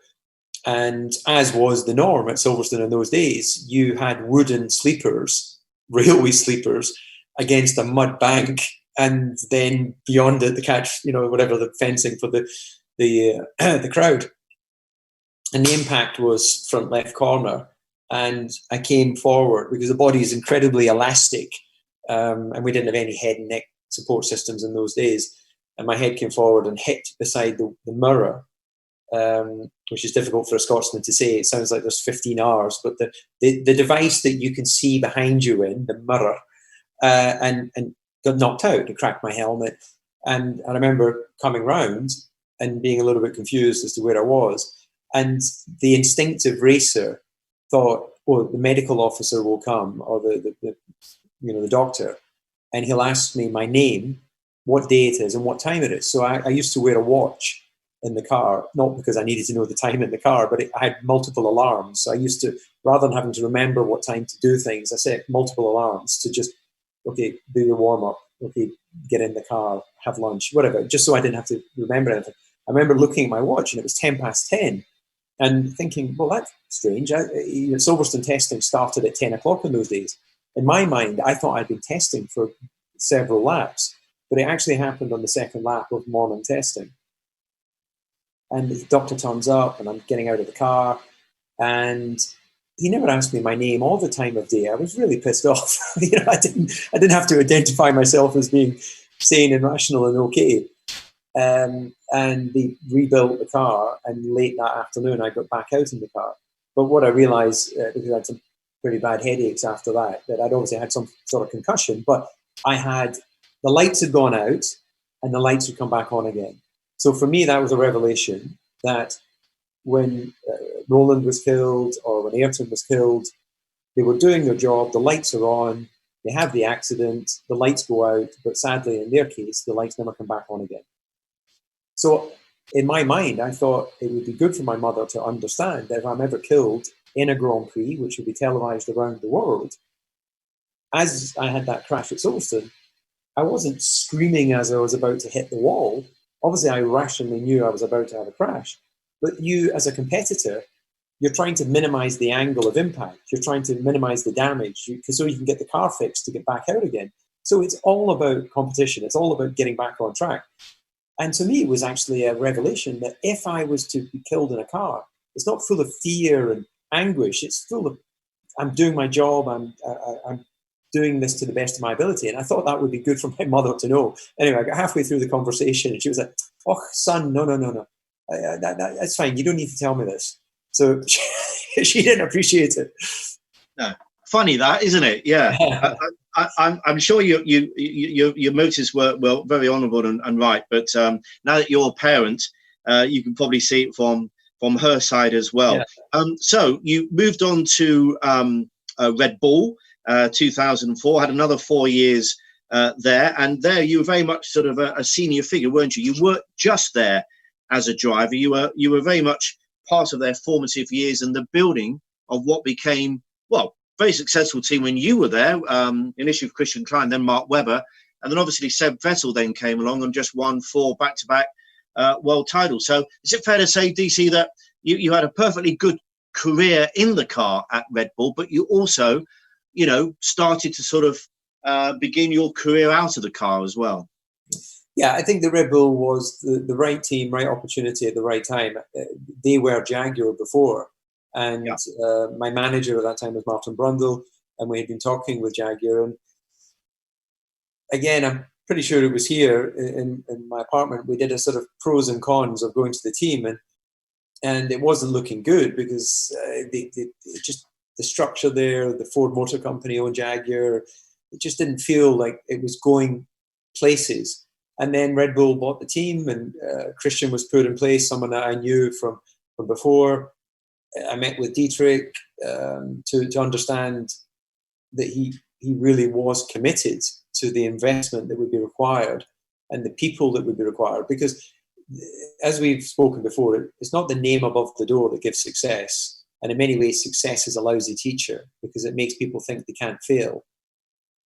Speaker 2: And as was the norm at Silverstone in those days, you had wooden sleepers, railway sleepers, against a mud bank, and then beyond it, the catch, you know, whatever, the fencing for the crowd. And the impact was front left corner, and I came forward because the body is incredibly elastic, and we didn't have any head and neck support systems in those days. And my head came forward and hit beside the mirror. Which is difficult for a Scotsman to say. It sounds like there's 15 hours, but the device that you can see behind you in, the mirror, and got knocked out and cracked my helmet. And I remember coming round and being a little bit confused as to where I was. And the instinctive racer thought, oh, the medical officer will come, or the doctor, and he'll ask me my name, what day it is, and what time it is. So I used to wear a watch in the car, not because I needed to know the time in the car, but I had multiple alarms. So I used to, rather than having to remember what time to do things, I set multiple alarms to just, okay, do your warm up, okay, get in the car, have lunch, whatever, just so I didn't have to remember anything. I remember looking at my watch and it was 10:10 and thinking, well, that's strange. Silverstone testing started at 10 o'clock in those days. In my mind, I thought I'd been testing for several laps, but it actually happened on the second lap of morning testing. And the doctor turns up and I'm getting out of the car and he never asked me my name or the time of day. I was really pissed off. I didn't have to identify myself as being sane and rational and okay. And they rebuilt the car, and late that afternoon I got back out in the car. But what I realised, because I had some pretty bad headaches after that I'd obviously had some sort of concussion, but the lights had gone out and the lights would come back on again. So for me, that was a revelation that when Roland was killed or when Ayrton was killed, they were doing their job, the lights are on, they have the accident, the lights go out, but sadly in their case, the lights never come back on again. So in my mind, I thought it would be good for my mother to understand that if I'm ever killed in a Grand Prix, which would be televised around the world, as I had that crash at Silverstone, I wasn't screaming as I was about to hit the wall. Obviously, I rationally knew I was about to have a crash. But you, as a competitor, you're trying to minimize the angle of impact. You're trying to minimize the damage so you can get the car fixed to get back out again. So it's all about competition. It's all about getting back on track. And to me, it was actually a revelation that if I was to be killed in a car, it's not full of fear and anguish. It's full of, I'm doing my job. I'm doing this to the best of my ability. And I thought that would be good for my mother to know. Anyway, I got halfway through the conversation and she was like, "Oh, son, no. That's fine. You don't need to tell me this." So she didn't appreciate it.
Speaker 1: No, funny that, isn't it? Yeah. I'm sure your motives were very honourable and right, but now that you're a parent, you can probably see it from her side as well. Yeah. So you moved on to Red Bull, 2004, had another 4 years there, and there you were very much sort of a senior figure, weren't you? You weren't just there as a driver; you were very much part of their formative years and the building of what became, well, very successful team when you were there, initially with Christian Klein, then Mark Webber, and then obviously Seb Vettel then came along and just won 4 back-to-back world titles. So is it fair to say, DC, that you had a perfectly good career in the car at Red Bull, but you also, started to sort of begin your career out of the car as well?
Speaker 2: Yeah, I think the Red Bull was the right team, right opportunity at the right time. They were Jaguar before. And my manager at that time was Martin Brundle, and we had been talking with Jaguar. And again, I'm pretty sure it was here in my apartment, we did a sort of pros and cons of going to the team. And it wasn't looking good because just the structure there, the Ford Motor Company owned Jaguar, it just didn't feel like it was going places. And then Red Bull bought the team, and Christian was put in place, someone that I knew from before. I met with Dietrich to understand that he really was committed to the investment that would be required and the people that would be required. Because as we've spoken before, it's not the name above the door that gives success. And in many ways, success is a lousy teacher because it makes people think they can't fail.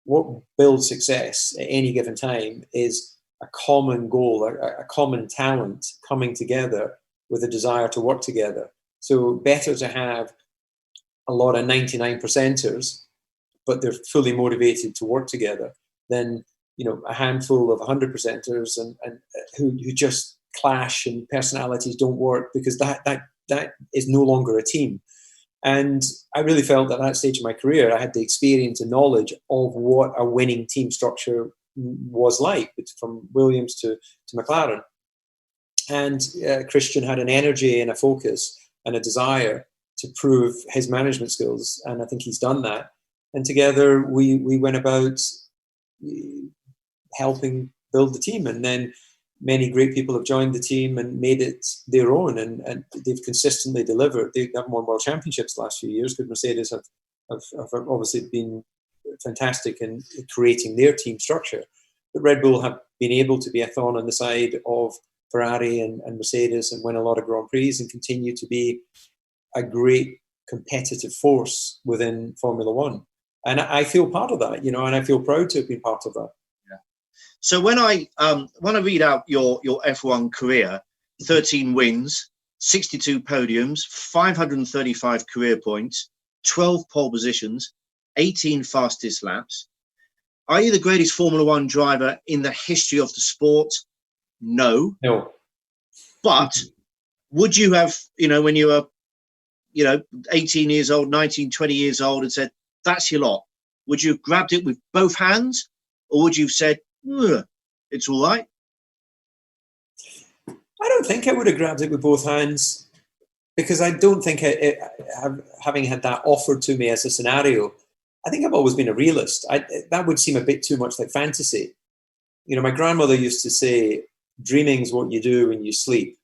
Speaker 2: What builds success at any given time is a common goal, a common talent coming together with a desire to work together. So better to have a lot of 99%ers, but they're fully motivated to work together, than a handful of 100%ers and who just clash and personalities don't work, because that is no longer a team. And I really felt at that stage of my career, I had the experience and knowledge of what a winning team structure was like, from Williams to McLaren. And Christian had an energy and a focus and a desire to prove his management skills, and I think he's done that. And together we went about helping build the team, and then many great people have joined the team and made it their own, and they've consistently delivered. They have won world championships the last few years. Good Mercedes have obviously been fantastic in creating their team structure, but Red Bull have been able to be a thorn on the side of Ferrari and Mercedes and win a lot of Grand Prix and continue to be a great competitive force within Formula One. And I feel part of that, and I feel proud to have been part of that.
Speaker 1: Yeah. So when I read out your F1 career, 13 wins, 62 podiums, 535 career points, 12 pole positions, 18 fastest laps. Are you the greatest Formula One driver in the history of the sport? No. But would you have, when you were, 18 years old, 19, 20 years old, and said, that's your lot, would you have grabbed it with both hands, or would you have said, it's all right?
Speaker 2: I don't think I would have grabbed it with both hands, because I don't think having had that offered to me as a scenario, I think I've always been a realist. That would seem a bit too much like fantasy. You know, my grandmother used to say, dreaming is what you do when you sleep.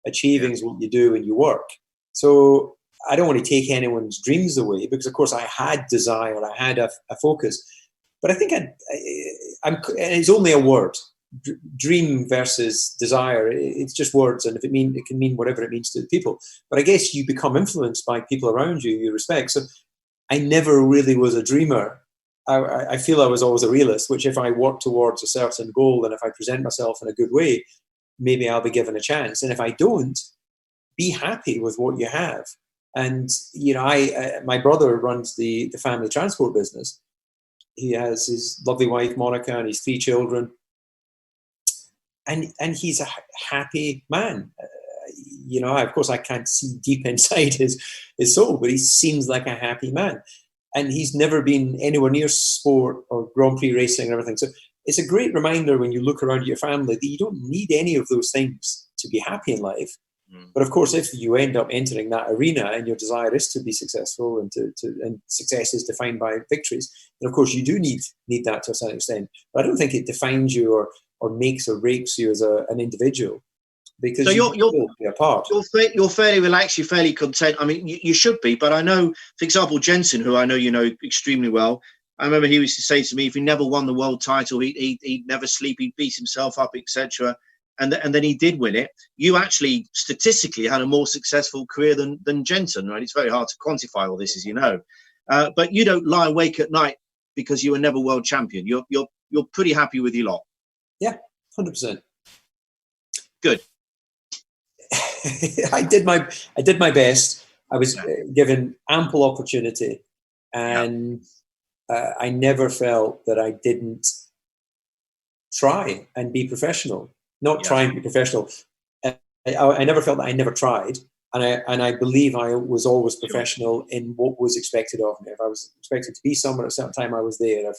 Speaker 2: Achieving is what you do when you work. So I don't want to take anyone's dreams away, because of course I had desire, I had a focus, but I think and it's only a word. Dream versus desire, it's just words, and it can mean whatever it means to people. But I guess you become influenced by people around you respect. So I never really was a dreamer. I feel I was always a realist, which if I work towards a certain goal and if I present myself in a good way, maybe I'll be given a chance. And if I don't, be happy with what you have. And you know, my brother runs the family transport business. He has his lovely wife Monica and his 3 children. And he's a happy man. You know, of course, I can't see deep inside his soul, but he seems like a happy man. And he's never been anywhere near sport or Grand Prix racing and everything. So it's a great reminder when you look around at your family that you don't need any of those things to be happy in life. But of course, if you end up entering that arena and your desire is to be successful and success is defined by victories, then of course you do need that to a certain extent. But I don't think it defines you or makes or breaks you as an individual, because
Speaker 1: so you're
Speaker 2: be a part.
Speaker 1: You're fairly relaxed, you're fairly content. I mean, you should be, but I know, for example, Jensen, who I know you know extremely well, I remember he used to say to me, if he never won the world title, he'd never sleep, he'd beat himself up, etc. And then he did win it. You actually statistically had a more successful career than Jensen, right? It's very hard to quantify all this, as you know. But you don't lie awake at night because you were never world champion. You're pretty happy with your lot.
Speaker 2: Yeah, 100%.
Speaker 1: Good.
Speaker 2: I did my best. I was given ample opportunity, and I never felt that I didn't try and be professional. Not try and be professional. I never felt that I never tried, and I believe I was always professional in what was expected of me. If I was expected to be somewhere at a certain time, I was there.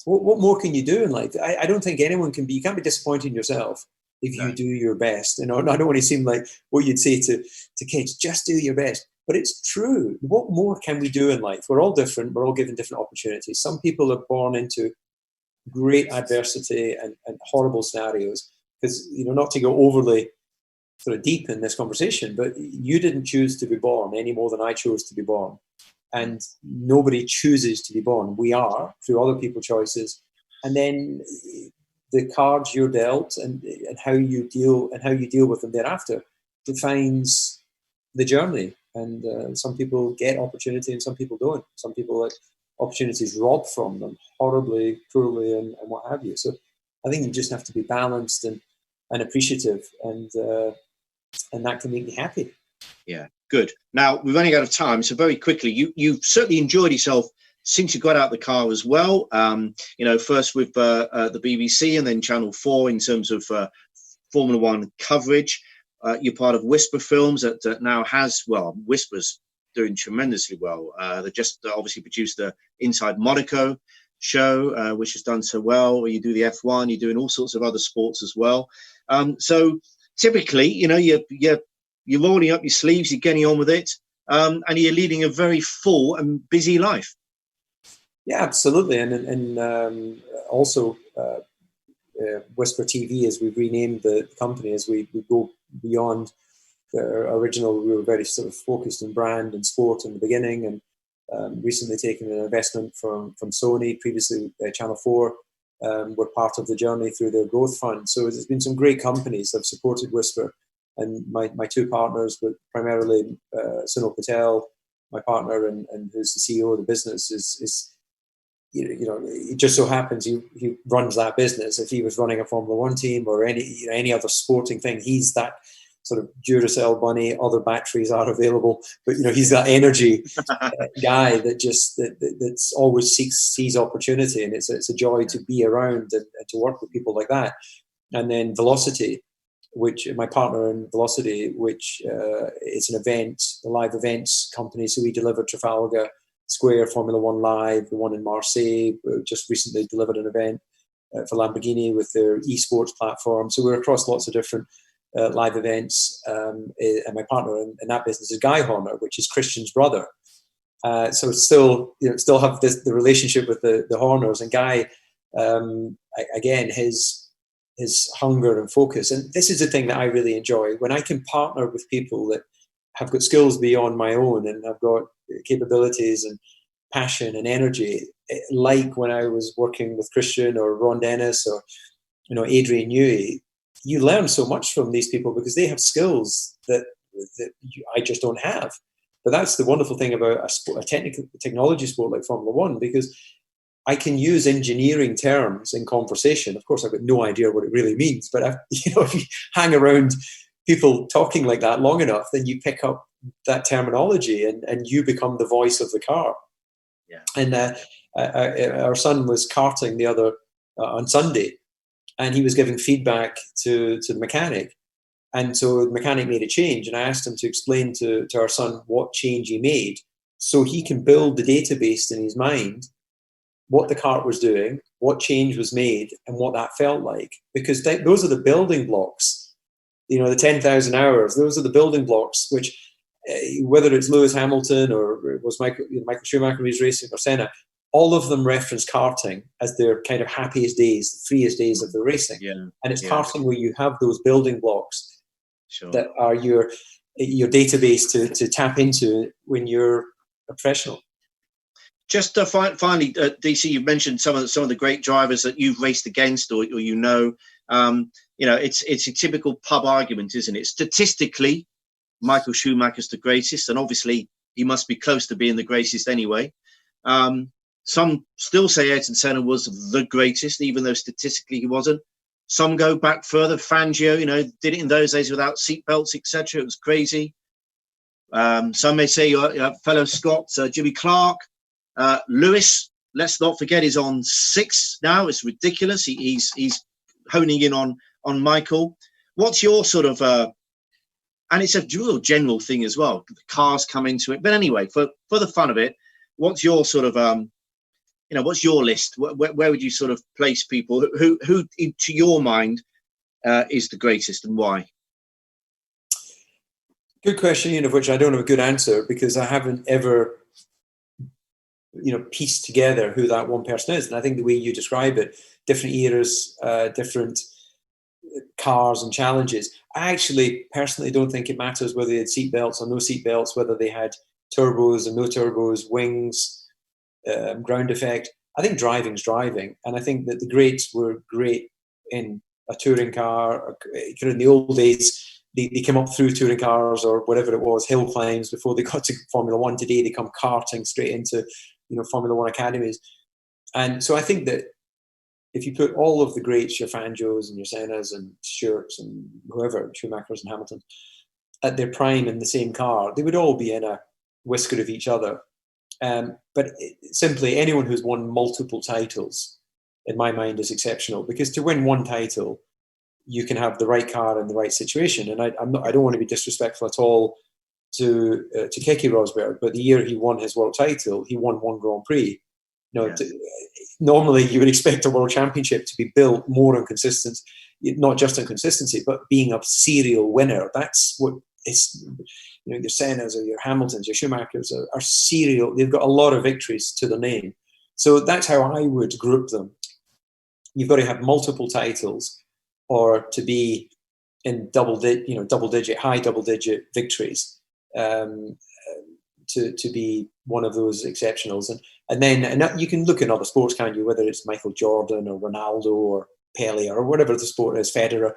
Speaker 2: What more can you do in life? I don't think anyone can be. You can't be disappointed in yourself if you do your best. You know, I don't want to seem like what you'd say to kids. Just do your best. But it's true. What more can we do in life? We're all different. We're all given different opportunities. Some people are born into great adversity and horrible scenarios. Because, you know, not to go overly sort of deep in this conversation, but you didn't choose to be born any more than I chose to be born. And nobody chooses to be born. We are, through other people's choices. And then the cards you're dealt and how you deal with them thereafter defines the journey. And some people get opportunity and some people don't. Some people let opportunities robbed from them horribly, cruelly, and what have you. So I think you just have to be balanced and appreciative, and that can make me happy.
Speaker 1: Yeah, good. Now, we've only got out of time, so very quickly, you've certainly enjoyed yourself since you got out of the car as well. You know, first with the BBC and then Channel 4 in terms of Formula One coverage. You're part of Whisper Films that now has, well, Whisper's doing tremendously well. They just obviously produced the Inside Monaco show, which has done so well. You do the F1, you're doing all sorts of other sports as well. So typically, you know, you're rolling up your sleeves, you're getting on with it, and you're leading a very full and busy life.
Speaker 2: Yeah, absolutely. And also Whisper TV, as we've renamed the company, as we go beyond the original. We were very sort of focused on brand and sport in the beginning, and recently taken an investment from Sony, previously Channel 4. We're part of the journey through their growth fund. So there's been some great companies that have supported Whisper. And my 2 partners, but primarily Sunil Patel, my partner, and who's the CEO of the business, is you know, it just so happens he runs that business. If he was running a Formula One team or any other sporting thing, he's that sort of Duracell bunny. Other batteries are available, but you know, he's that energy guy that's always sees opportunity, and it's a joy to be around and to work with people like that. And then Velocity, which my partner in Velocity, which it's an event, a live events company. So we deliver Trafalgar Square, Formula One Live, the one in Marseille. We just recently delivered an event for Lamborghini with their esports platform. So we're across lots of different live events. And my partner in that business is Guy Horner, which is Christian's brother. So still have the relationship with the Horners, and Guy, again, his hunger and focus. And this is the thing that I really enjoy, when I can partner with people that have got skills beyond my own and have got capabilities and passion and energy, like when I was working with Christian or Ron Dennis or Adrian Newey. You learn so much from these people because they have skills that I just don't have. But that's the wonderful thing about a technology sport like Formula One, because I can use engineering terms in conversation. Of course, I've got no idea what it really means, but if you hang around people talking like that long enough, then you pick up that terminology and you become the voice of the car.
Speaker 1: Yeah.
Speaker 2: And our son was karting the other on Sunday, and he was giving feedback to the mechanic. And so the mechanic made a change, and I asked him to explain to our son what change he made so he can build the database in his mind, what the kart was doing, what change was made, and what that felt like. Because those are the building blocks, the 10,000 hours, those are the building blocks, which whether it's Lewis Hamilton or it was Michael Schumacher who's racing, or Senna, all of them reference karting as their kind of happiest days, the freest days of the racing.
Speaker 1: Yeah.
Speaker 2: And it's karting where you have those building blocks.
Speaker 1: Sure.
Speaker 2: That are your database to tap into when you're a professional.
Speaker 1: Just finally, DC, you mentioned some of the great drivers that you've raced against, or it's a typical pub argument, isn't it? Statistically, Michael Schumacher's the greatest, and obviously he must be close to being the greatest anyway. Some still say Ayrton Senna was the greatest, even though statistically he wasn't. Some go back further. Fangio, did it in those days without seatbelts, etc. It was crazy. Some may say your fellow Scot, Jimmy Clark. Lewis, let's not forget, is on 6 now. It's ridiculous. He's honing in on Michael. What's your sort of and it's a real general thing as well. The cars come into it, but anyway, for the fun of it, what's your sort of what's your list? Where would you sort of place people who to your mind is the greatest, and why?
Speaker 2: Good question, of which I don't have a good answer, because I haven't ever pieced together who that one person is. And I think the way you describe it, different eras, different cars and challenges. I actually personally don't think it matters whether they had seatbelts or no seatbelts, whether they had turbos and no turbos, wings, ground effect. I think driving's driving, and I think that the greats were great in a touring car. In the old days, they came up through touring cars or whatever it was, hill climbs, before they got to Formula One. Today they come karting straight into Formula One academies. And so I think that if you put all of the greats, your Fangios and your Sennas and Stewarts and whoever, Schumachers and Hamiltons, at their prime in the same car, they would all be in a whisker of each other. But simply anyone who's won multiple titles, in my mind, is exceptional, because to win one title, you can have the right car in the right situation. And I don't want to be disrespectful at all to Keke Rosberg, but the year he won his world title, he won one Grand Prix. Normally you would expect a world championship to be built more on consistency, not just on consistency, but being a serial winner. That's what it's. Your Sennas or your Hamiltons, your Schumachers are serial. They've got a lot of victories to their name. So that's how I would group them. You've got to have multiple titles, or to be in high double digit victories, to be one of those exceptionals. And then you can look in other sports, can't you? Whether it's Michael Jordan or Ronaldo or Pele or whatever the sport is, Federer.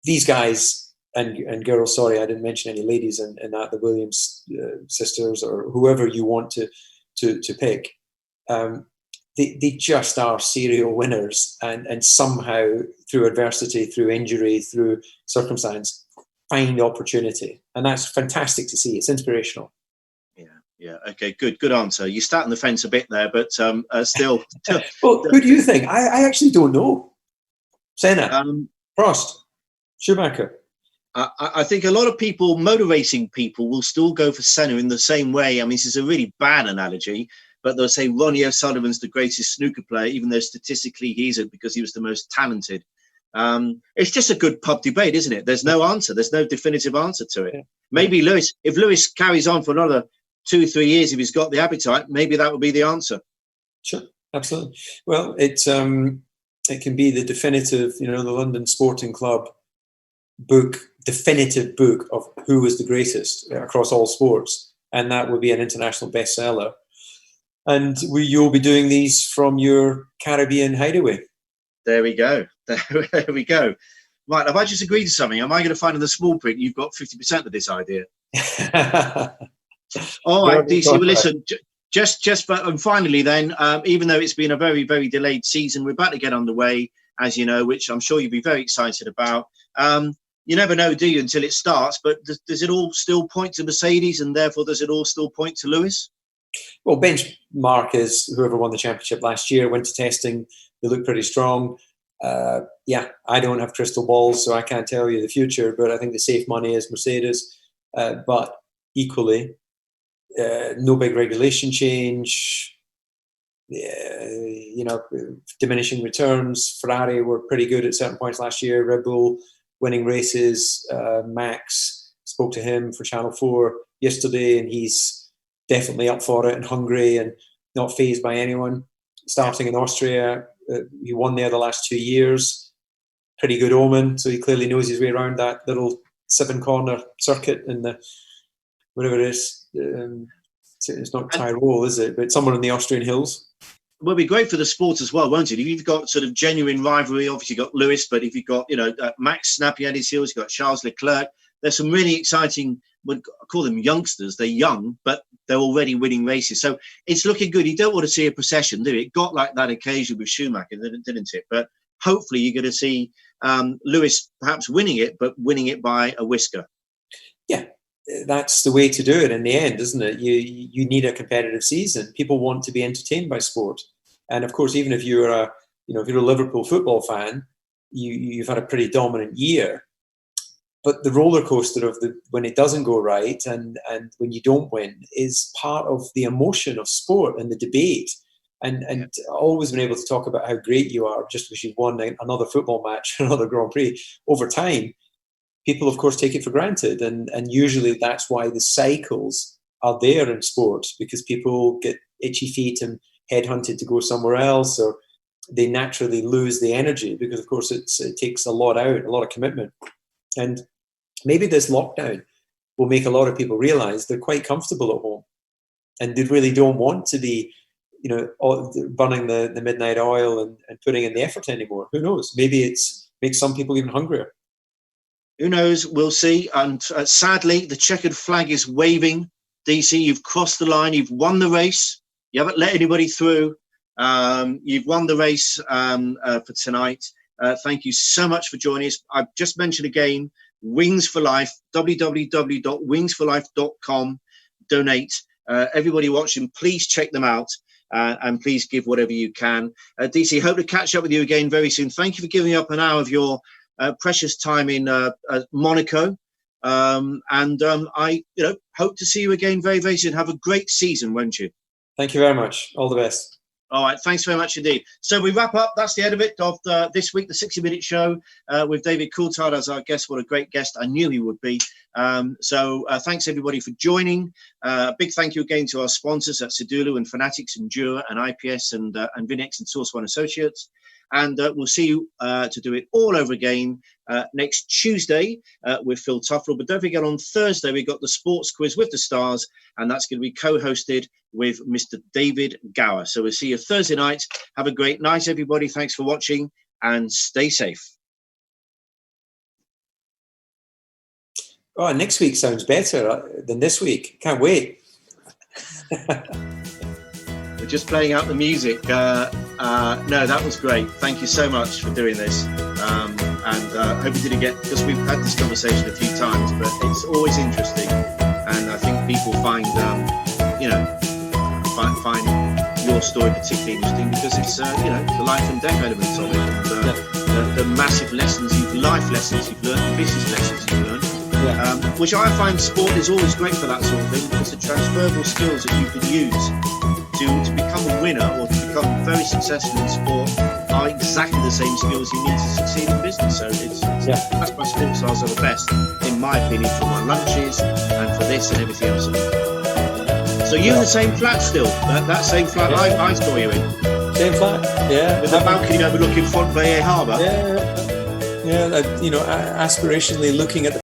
Speaker 2: These guys. And girls, sorry, I didn't mention any ladies in that, the Williams sisters or whoever you want to pick. They just are serial winners, and somehow through adversity, through injury, through circumstance, find opportunity. And that's fantastic to see. It's inspirational.
Speaker 1: Yeah. Okay, good answer. You sat on the fence a bit there, but still.
Speaker 2: Well, who do you think? I actually don't know. Senna, Prost, Schumacher.
Speaker 1: I think a lot of people, motor racing people, will still go for Senna in the same way. I mean, this is a really bad analogy, but they'll say Ronnie O'Sullivan's the greatest snooker player, even though statistically he isn't, because he was the most talented. It's just a good pub debate, isn't it? There's no answer. There's no definitive answer to it. Maybe Lewis, if Lewis carries on for another 2-3 years, if he's got the appetite, maybe that would be the answer.
Speaker 2: Sure, absolutely. Well, it can be the definitive, the London Sporting Club definitive book of who was the greatest across all sports, and that would be an international bestseller. And you'll be doing these from your Caribbean hideaway. There we go.
Speaker 1: There we go. Right, have I just agreed to something? Am I going to find in the small print you've got 50% of this idea? All right, DC, well, listen, and finally then, even though it's been a very, very delayed season, we're about to get underway, as you know, which I'm sure you'll be very excited about. You never know, do you, until it starts, but does it all still point to Mercedes, and therefore does it all still point to Lewis?
Speaker 2: Well, benchmark is whoever won the championship last year, went to testing, they look pretty strong. I don't have crystal balls, so I can't tell you the future, but I think the safe money is Mercedes. But equally, no big regulation change, diminishing returns. Ferrari were pretty good at certain points last year. Red Bull winning races. Max, spoke to him for Channel 4 yesterday, and he's definitely up for it and hungry and not fazed by anyone. Starting in Austria, he won there the last 2 years. Pretty good omen, so he clearly knows his way around that little 7-corner circuit in the, whatever it is. It's not Tyrol, is it? But somewhere in the Austrian hills.
Speaker 1: Well, it'd be great for the sport as well, won't it? If you've got sort of genuine rivalry, obviously you've got Lewis, but if you've got, Max snapping at his heels, you've got Charles Leclerc. There's some really exciting, I call them youngsters. They're young, but they're already winning races. So it's looking good. You don't want to see a procession, do you? It got like that occasion with Schumacher, didn't it? But hopefully you're going to see Lewis perhaps winning it, but winning it by a whisker. Yeah,
Speaker 2: that's the way to do it in the end, isn't it? You need a competitive season. People want to be entertained by sport. And of course, even if you're a Liverpool football fan, you've had a pretty dominant year. But the roller coaster of when it doesn't go right and when you don't win is part of the emotion of sport and the debate. And always been able to talk about how great you are just because you've won another football match, another Grand Prix. Over time, people, of course, take it for granted. And usually that's why the cycles are there in sports, because people get itchy feet and headhunted to go somewhere else, or they naturally lose the energy because, of course, it takes a lot out, a lot of commitment. And maybe this lockdown will make a lot of people realize they're quite comfortable at home and they really don't want to be, burning the midnight oil and putting in the effort anymore. Who knows? Maybe it's makes some people even hungrier.
Speaker 1: Who knows? We'll see. And sadly, the checkered flag is waving. DC, you've crossed the line. You've won the race. You haven't let anybody through. You've won the race for tonight. Thank you so much for joining us. I've just mentioned again, Wings for Life, www.wingsforlife.com. Donate. Everybody watching, please check them out and please give whatever you can. DC, hope to catch up with you again very soon. Thank you for giving up an hour of your precious time in Monaco. I hope to see you again very, very soon. Have a great season, won't you?
Speaker 2: Thank you very much. All the best.
Speaker 1: All right, thanks very much indeed. So we wrap up. That's the end of it of this week, the 60-minute show with David Coulthard as our guest. What a great guest. I knew he would be. So thanks, everybody, for joining. Big thank you again to our sponsors at Sedulu and Fanatics and Jura and IPS and Vinex and Source One Associates. And we'll see you to do it all over again next Tuesday with Phil Tufnell. But don't forget, on Thursday, we've got the sports quiz with the stars, and that's going to be co-hosted with Mr. David Gower. So we'll see you Thursday night. Have a great night, everybody. Thanks for watching and stay safe.
Speaker 2: Oh, next week sounds better than this week. Can't wait.
Speaker 1: We're just playing out the music. No, that was great. Thank you so much for doing this. And hope you didn't get, because we've had this conversation a few times, but it's always interesting. And I think people find your story particularly interesting because it's, the life and death elements of it. And, the massive life lessons you've learned, business lessons you've learned. which I find sport is always great for that sort of thing, because the transferable skills that you can use to become a winner or to become very successful in sport are exactly the same skills you need to succeed in business. So that's why sports stars are the best, in my opinion, for my lunches and for this and everything else. So you're in the same flat still, that same flat I saw you in.
Speaker 2: Same flat, yeah.
Speaker 1: With the balcony overlooking Font Vieille Harbour.
Speaker 2: Yeah, aspirationally looking at the